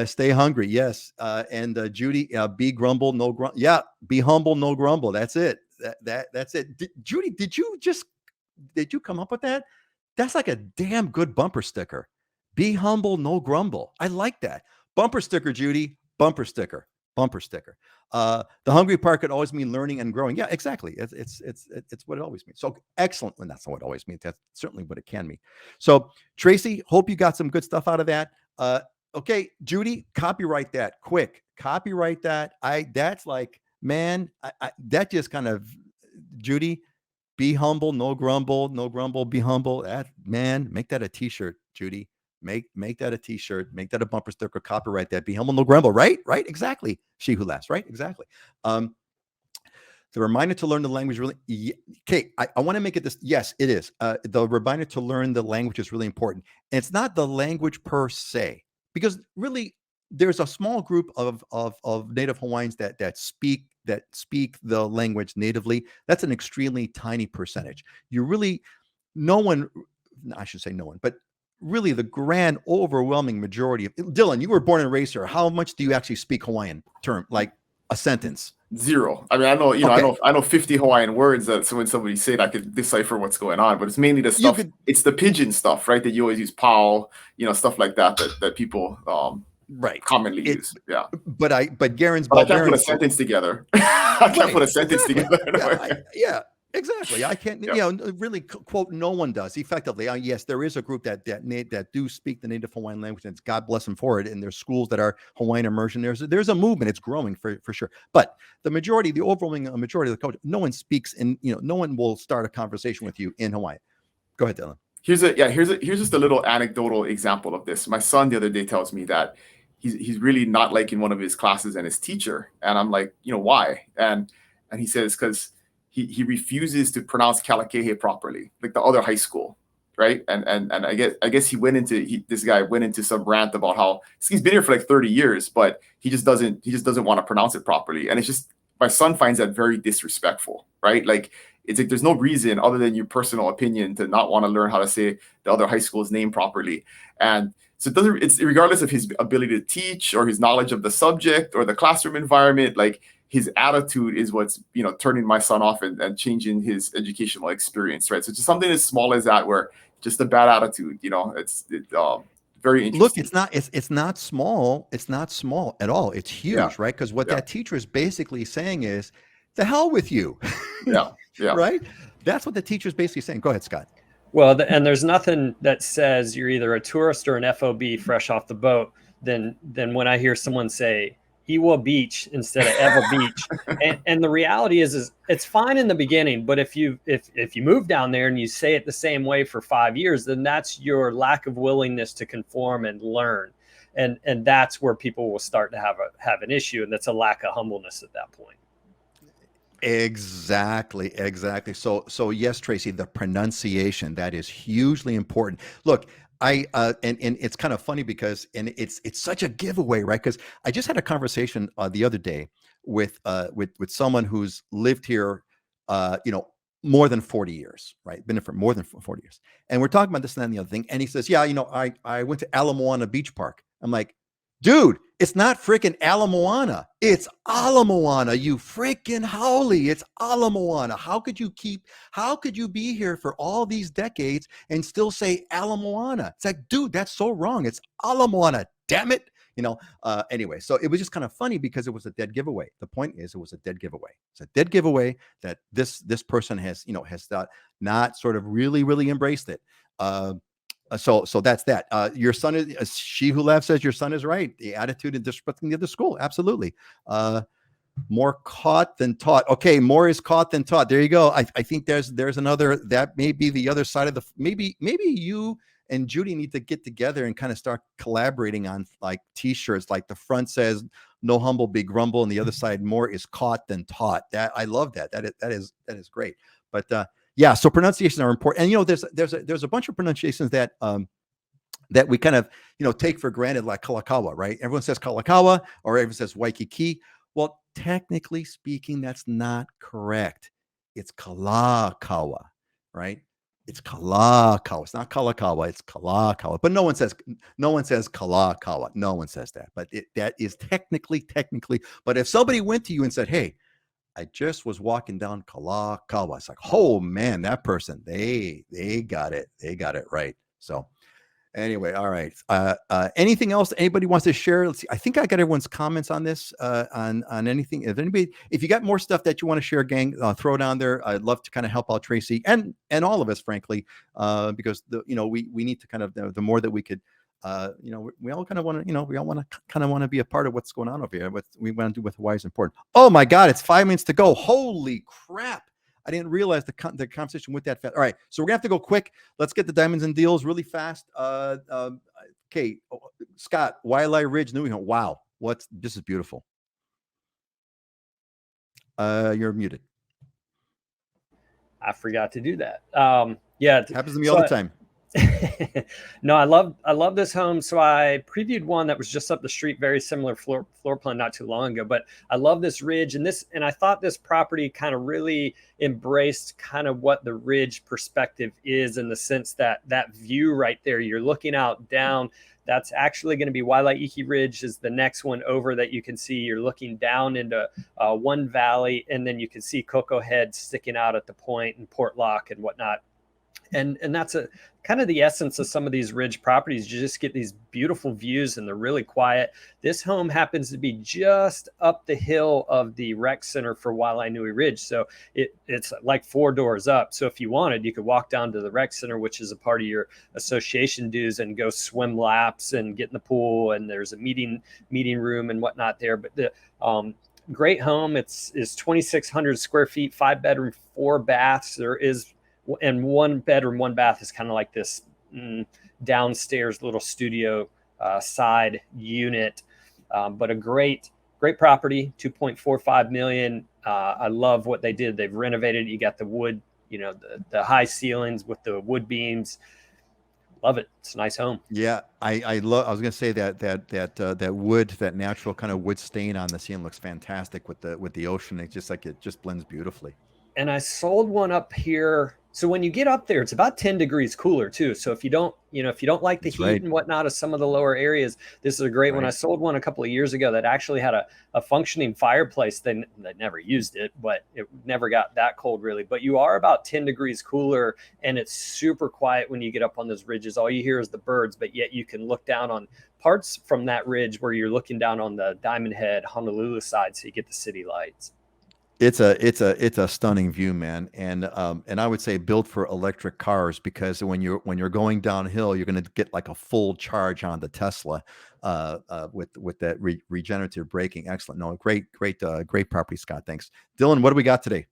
stay hungry. Yes. And Judy, be grumble, no grumble. Yeah. Be humble, no grumble. That's it. That's it. Judy, did you come up with that? That's like a damn good bumper sticker. Be humble, no grumble. I like that. Bumper sticker, Judy. Bumper sticker. The hungry part could always mean learning and growing. Yeah, exactly. It's what it always means. So excellent. When that's not what it always means. That's certainly what it can mean. So Tracy, hope you got some good stuff out of that. Okay, Judy, copyright that quick. copyright that. That's like, man, that just kind of, Judy, be humble, no grumble, no grumble, be humble. That, man, make that a t-shirt, Judy. Make that a t-shirt, make that a bumper sticker, copyright that, be humble, no grumble, right? Right, exactly. She who laughs, right? Exactly. The reminder to learn the language really, okay, I want to make it this, yes, it is. The reminder to learn the language is really important. And it's not the language per se, because really there's a small group of Native Hawaiians that speak the language natively. That's an extremely tiny percentage. You really, no one, I should say no one, but really the grand overwhelming majority of, Dylan, you were born and raised here. How much do you actually speak Hawaiian term, like a sentence? Zero. I mean, I know, Okay. I know 50 Hawaiian words that, so when somebody say it, I could decipher what's going on, but it's mainly the stuff, it's the pidgin stuff, right? That you always use, pau, stuff like that people right commonly use. Yeah. But Garen's, but I can't put a sentence together. I can't put a sentence together. Yeah, exactly. I can't, really quote, no one does effectively. Yes, there is a group that do speak the Native Hawaiian language, and God bless them for it. And there's schools that are Hawaiian immersion. There's a movement. It's growing for sure. But the overwhelming majority of the culture, no one speaks, and no one will start a conversation with you in Hawaiian. Go ahead, Dylan. Here's just a little anecdotal example of this. My son the other day tells me that he's really not liking one of his classes and his teacher, and I'm like, why? And he says because he refuses to pronounce Kalakahe properly, like the other high school, right? And I guess this guy went into some rant about how he's been here for like 30 years, but he just doesn't want to pronounce it properly, and it's just, my son finds that very disrespectful, right? Like, it's like there's no reason other than your personal opinion to not want to learn how to say the other high school's name properly. And so it's regardless of his ability to teach or his knowledge of the subject or the classroom environment, like his attitude is what's, turning my son off and changing his educational experience, right? So just something as small as that, where just a bad attitude, it's very interesting. Look, it's not small. It's not small at all. It's huge, right? Because what that teacher is basically saying is, the hell with you. Yeah. Right? That's what the teacher's basically saying. Go ahead, Scott. Well, and there's nothing that says you're either a tourist or an FOB fresh off the boat than when I hear someone say Iwa Beach instead of Eva Beach. And the reality is it's fine in the beginning, but if you move down there and you say it the same way for 5 years, then that's your lack of willingness to conform and learn. And that's where people will start to have an issue, and that's a lack of humbleness at that point. Exactly. So yes, Tracy, the pronunciation, that is hugely important. Look, and it's kind of funny because, and it's such a giveaway, right? Because I just had a conversation the other day with someone who's lived here, more than 40 years, right? Been here for more than 40 years. And we're talking about this and that and the other thing. And he says, yeah, I went to Ala Moana Beach Park. I'm like, dude, it's not freaking Ala Moana. It's Ala Moana, you freaking howly. It's Ala Moana. How could you be here for all these decades and still say Ala Moana? It's like, dude, that's so wrong. It's Ala Moana, damn it. Anyway, so it was just kind of funny because it was a dead giveaway. The point is, it was a dead giveaway. It's a dead giveaway that this person has not sort of really embraced it. So that's that. Your son is, she who laughs says your son is right. The attitude and disrespecting the other school. Absolutely. More caught than taught. Okay. More is caught than taught. There you go. I think there's another, that may be the other side of maybe you and Judy need to get together and kind of start collaborating on like t-shirts, like the front says no humble, big grumble. And the other side, more is caught than taught. That I love that. That is great. But, yeah, so pronunciations are important, and there's a bunch of pronunciations that we kind of take for granted, like Kalakaua, right? Everyone says Kalakaua, or everyone says Waikiki. Well, technically speaking, that's not correct. It's Kalakaua, right? It's Kalakaua. It's not Kalakaua. It's Kalakaua. But no one says Kalakaua. No one says that. But that is technically. But if somebody went to you and said, "Hey, I just was walking down Kalakaua," it's like, oh man, that person, they got it. They got it right. So anyway, all right. Anything else anybody wants to share? Let's see. I think I got everyone's comments on this, on anything. If you got more stuff that you want to share, gang, throw it down there. I'd love to kind of help out Tracy and all of us, frankly, because we need to kind of, the more that we could we all kind of want to, we all want to kind of want to be a part of what's going on over here. What we want to do with Hawaii is important. Oh my God, it's 5 minutes to go. Holy crap. I didn't realize the conversation with that fast. All right, so we're gonna have to go quick. Let's get the diamonds and deals really fast. Okay, Scott, Waialae Ridge, New England. Wow, this is beautiful. You're muted. I forgot to do that. Yeah, it happens to me all the time. No, I love this home. So I previewed one that was just up the street, very similar floor plan not too long ago. But I love this ridge, and I thought this property kind of really embraced kind of what the ridge perspective is, in the sense that view right there, you're looking out down. That's actually going to be Waialae Ridge is the next one over that you can see. You're looking down into one valley, and then you can see Cocoa Head sticking out at the point, and Port Lock and whatnot. And that's a kind of the essence of some of these ridge properties. You just get these beautiful views, and they're really quiet. This home happens to be just up the hill of the rec center for Waialae Ridge. So it's like 4 doors up. So if you wanted, you could walk down to the rec center, which is a part of your association dues, and go swim laps and get in the pool. And there's a meeting room and whatnot there. But the great home. It's 2,600 square feet, 5 bedroom, 4 baths. There is, and 1 bedroom, 1 bath is kind of like this downstairs little studio side unit, but a great property. 2.45 million. I love what they did. They've renovated. You got the wood, the high ceilings with the wood beams. Love it. It's a nice home. Yeah, I was gonna say that wood, that natural kind of wood stain on the ceiling looks fantastic with the ocean. It's just like it just blends beautifully. And I sold one up here. So when you get up there, it's about 10 degrees cooler too. So if you don't like the heat and whatnot of some of the lower areas, this is a great one. I sold one a couple of years ago that actually had a functioning fireplace. They never used it, but it never got that cold really. But you are about 10 degrees cooler, and it's super quiet when you get up on those ridges. All you hear is the birds, but yet you can look down on parts from that ridge where you're looking down on the Diamond Head, Honolulu side, so you get the city lights. It's a stunning view, man, and I would say built for electric cars, because when you're going downhill, you're going to get like a full charge on the Tesla with that regenerative braking. Excellent. No, great property, Scott. Thanks, Dylan. What do we got today?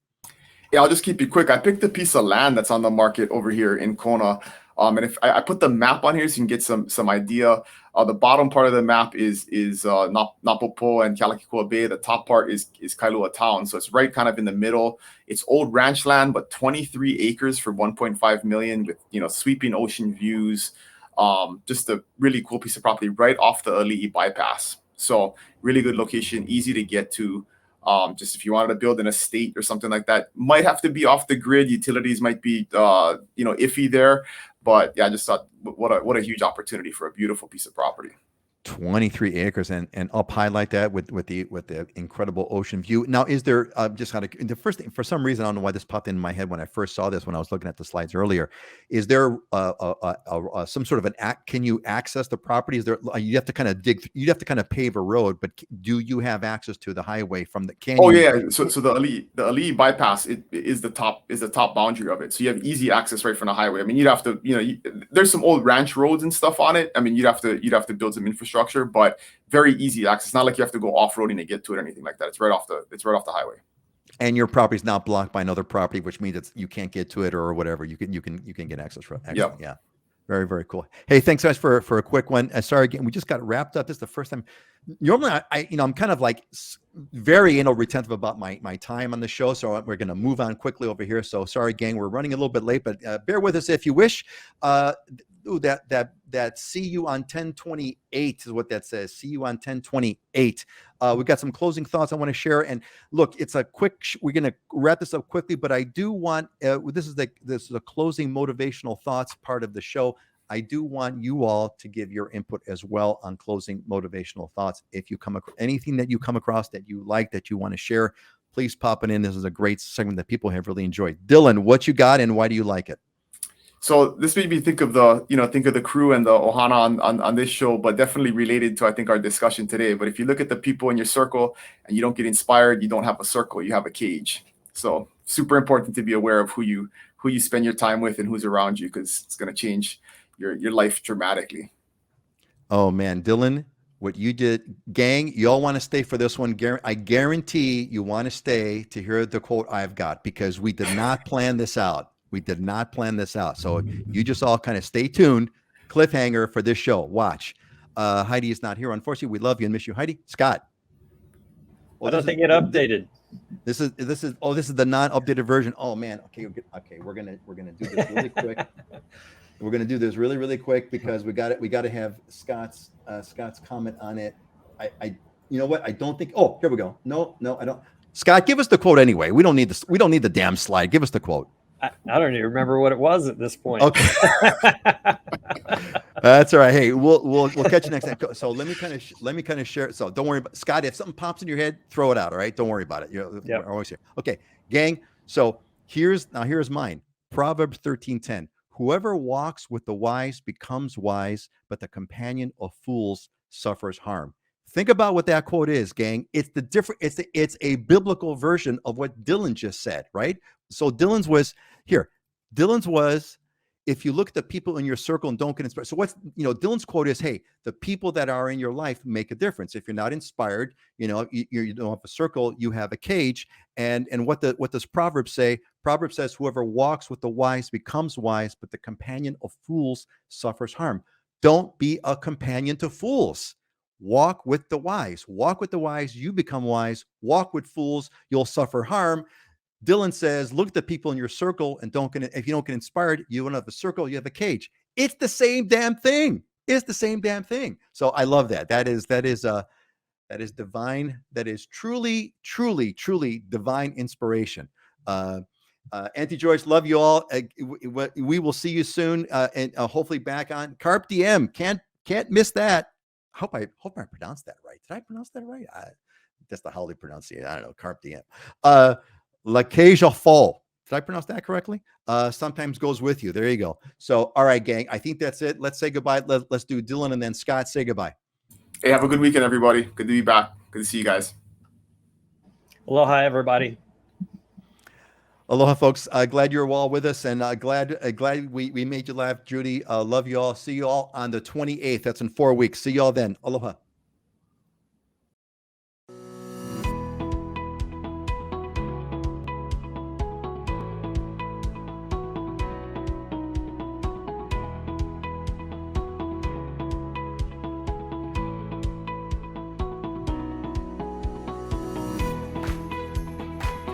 Yeah, I'll just keep it quick. I picked a piece of land that's on the market over here in Kona. And if I put the map on here so you can get some idea. The bottom part of the map is Napopo and Kalakikua Bay. The top part is Kailua Town. So it's right kind of in the middle. It's old ranch land, but 23 acres for 1.5 million with sweeping ocean views. Just a really cool piece of property right off the Ali'i bypass. So really good location, easy to get to. Just if you wanted to build an estate or something like that, might have to be off the grid. Utilities might be iffy there. But yeah, I just thought what a huge opportunity for a beautiful piece of property. 23 acres and up high like that with the incredible ocean view. Now, is there just kind of the first thing, for some reason, I don't know why this popped in my head when I first saw this, when I was looking at the slides earlier, is there some sort of an act? Can you access the property? Is there, you have to kind of you have to kind of pave a road, but do you have access to the highway from the canyon? Oh yeah, so the Ali'i bypass is the top boundary of it. So you have easy access right from the highway. I mean, you'd have to, there's some old ranch roads and stuff on it. I mean, you'd have to build some infrastructure, but very easy access. It's not like you have to go off-roading to get to it or anything like that. It's right off the highway. And your property is not blocked by another property, which means you can't get to it or whatever. You can get access from it. Yep. Yeah. Very, very cool. Hey, thanks guys for a quick one. Sorry again, we just got wrapped up. This is the first time. Normally, I'm kind of like very retentive about my time on the show, so we're going to move on quickly over here. So sorry, gang, we're running a little bit late, but bear with us if you wish. That see you on 10/28 is what that says. See you on 10/28. We've got some closing thoughts I want to share, and look, it's a quick. We're going to wrap this up quickly, but I do want this is the closing motivational thoughts part of the show. I do want you all to give your input as well on closing motivational thoughts. If you come across anything that you come across that you like, that you want to share, please pop it in. This is a great segment that people have really enjoyed. Dylan, what you got and why do you like it? So this made me think of the crew and the Ohana on this show, but definitely related to, I think, our discussion today. But if you look at the people in your circle and you don't get inspired, you don't have a circle, you have a cage. So super important to be aware of who you spend your time with and who's around you, because it's going to change your life dramatically. Oh man, Dylan, what you did, gang, you all want to stay for this one. I guarantee you want to stay to hear the quote I've got, because we did not plan this out. We did not plan this out. So you just all kind of stay tuned. Cliffhanger for this show. Watch. Heidi is not here. Unfortunately, we love you and miss you, Heidi. Scott. I don't think it updated. This is the non-updated version. Oh man. Okay. We're gonna do this really quick. We're gonna do this really, really quick because we got to have Scott's comment on it. I you know what? I don't think. Oh, here we go. No, I don't. Scott, give us the quote anyway. We don't need this. We don't need the damn slide. Give us the quote. I don't even remember what it was at this point. Okay. That's all right. Hey, we'll catch you next time. So let me kind of share. So don't worry about Scott. If something pops in your head, throw it out. All right. Don't worry about it. We're always here. Okay, gang. So here's mine. Proverbs 13:10. Whoever walks with the wise becomes wise, but the companion of fools suffers harm. Think about what that quote is, gang. It's a biblical version of what Dylan just said, right? So Dylan's was, if you look at the people in your circle and don't get inspired. So Dylan's quote is, hey, the people that are in your life make a difference. If you're not inspired, you don't have a circle, you have a cage. And what does Proverbs say? Proverbs says, whoever walks with the wise becomes wise, but the companion of fools suffers harm. Don't be a companion to fools. Walk with the wise. Walk with the wise, you become wise. Walk with fools, you'll suffer harm. Dylan says, look at the people in your circle and if you don't get inspired, you don't have a circle, you have a cage. It's the same damn thing. It's the same damn thing. So I love that. That is divine. That is truly, truly, truly divine inspiration. Auntie Joyce, love you all. We will see you soon, and hopefully back on Carp Diem. Can't miss that. Hope I pronounced that right. Did I pronounce that right? That's the how they pronounce it. I don't know. Carp Diem. La Caja Fall. Did I pronounce that correctly? Sometimes goes with you. There you go. So, all right, gang. I think that's it. Let's say goodbye. Let's do Dylan and then Scott. Say goodbye. Hey, have a good weekend, everybody. Good to be back. Good to see you guys. Aloha, everybody. Aloha, folks. Glad you're all with us, and glad we made you laugh, Judy. Love you all. See you all on the 28th. That's in 4 weeks. See you all then. Aloha.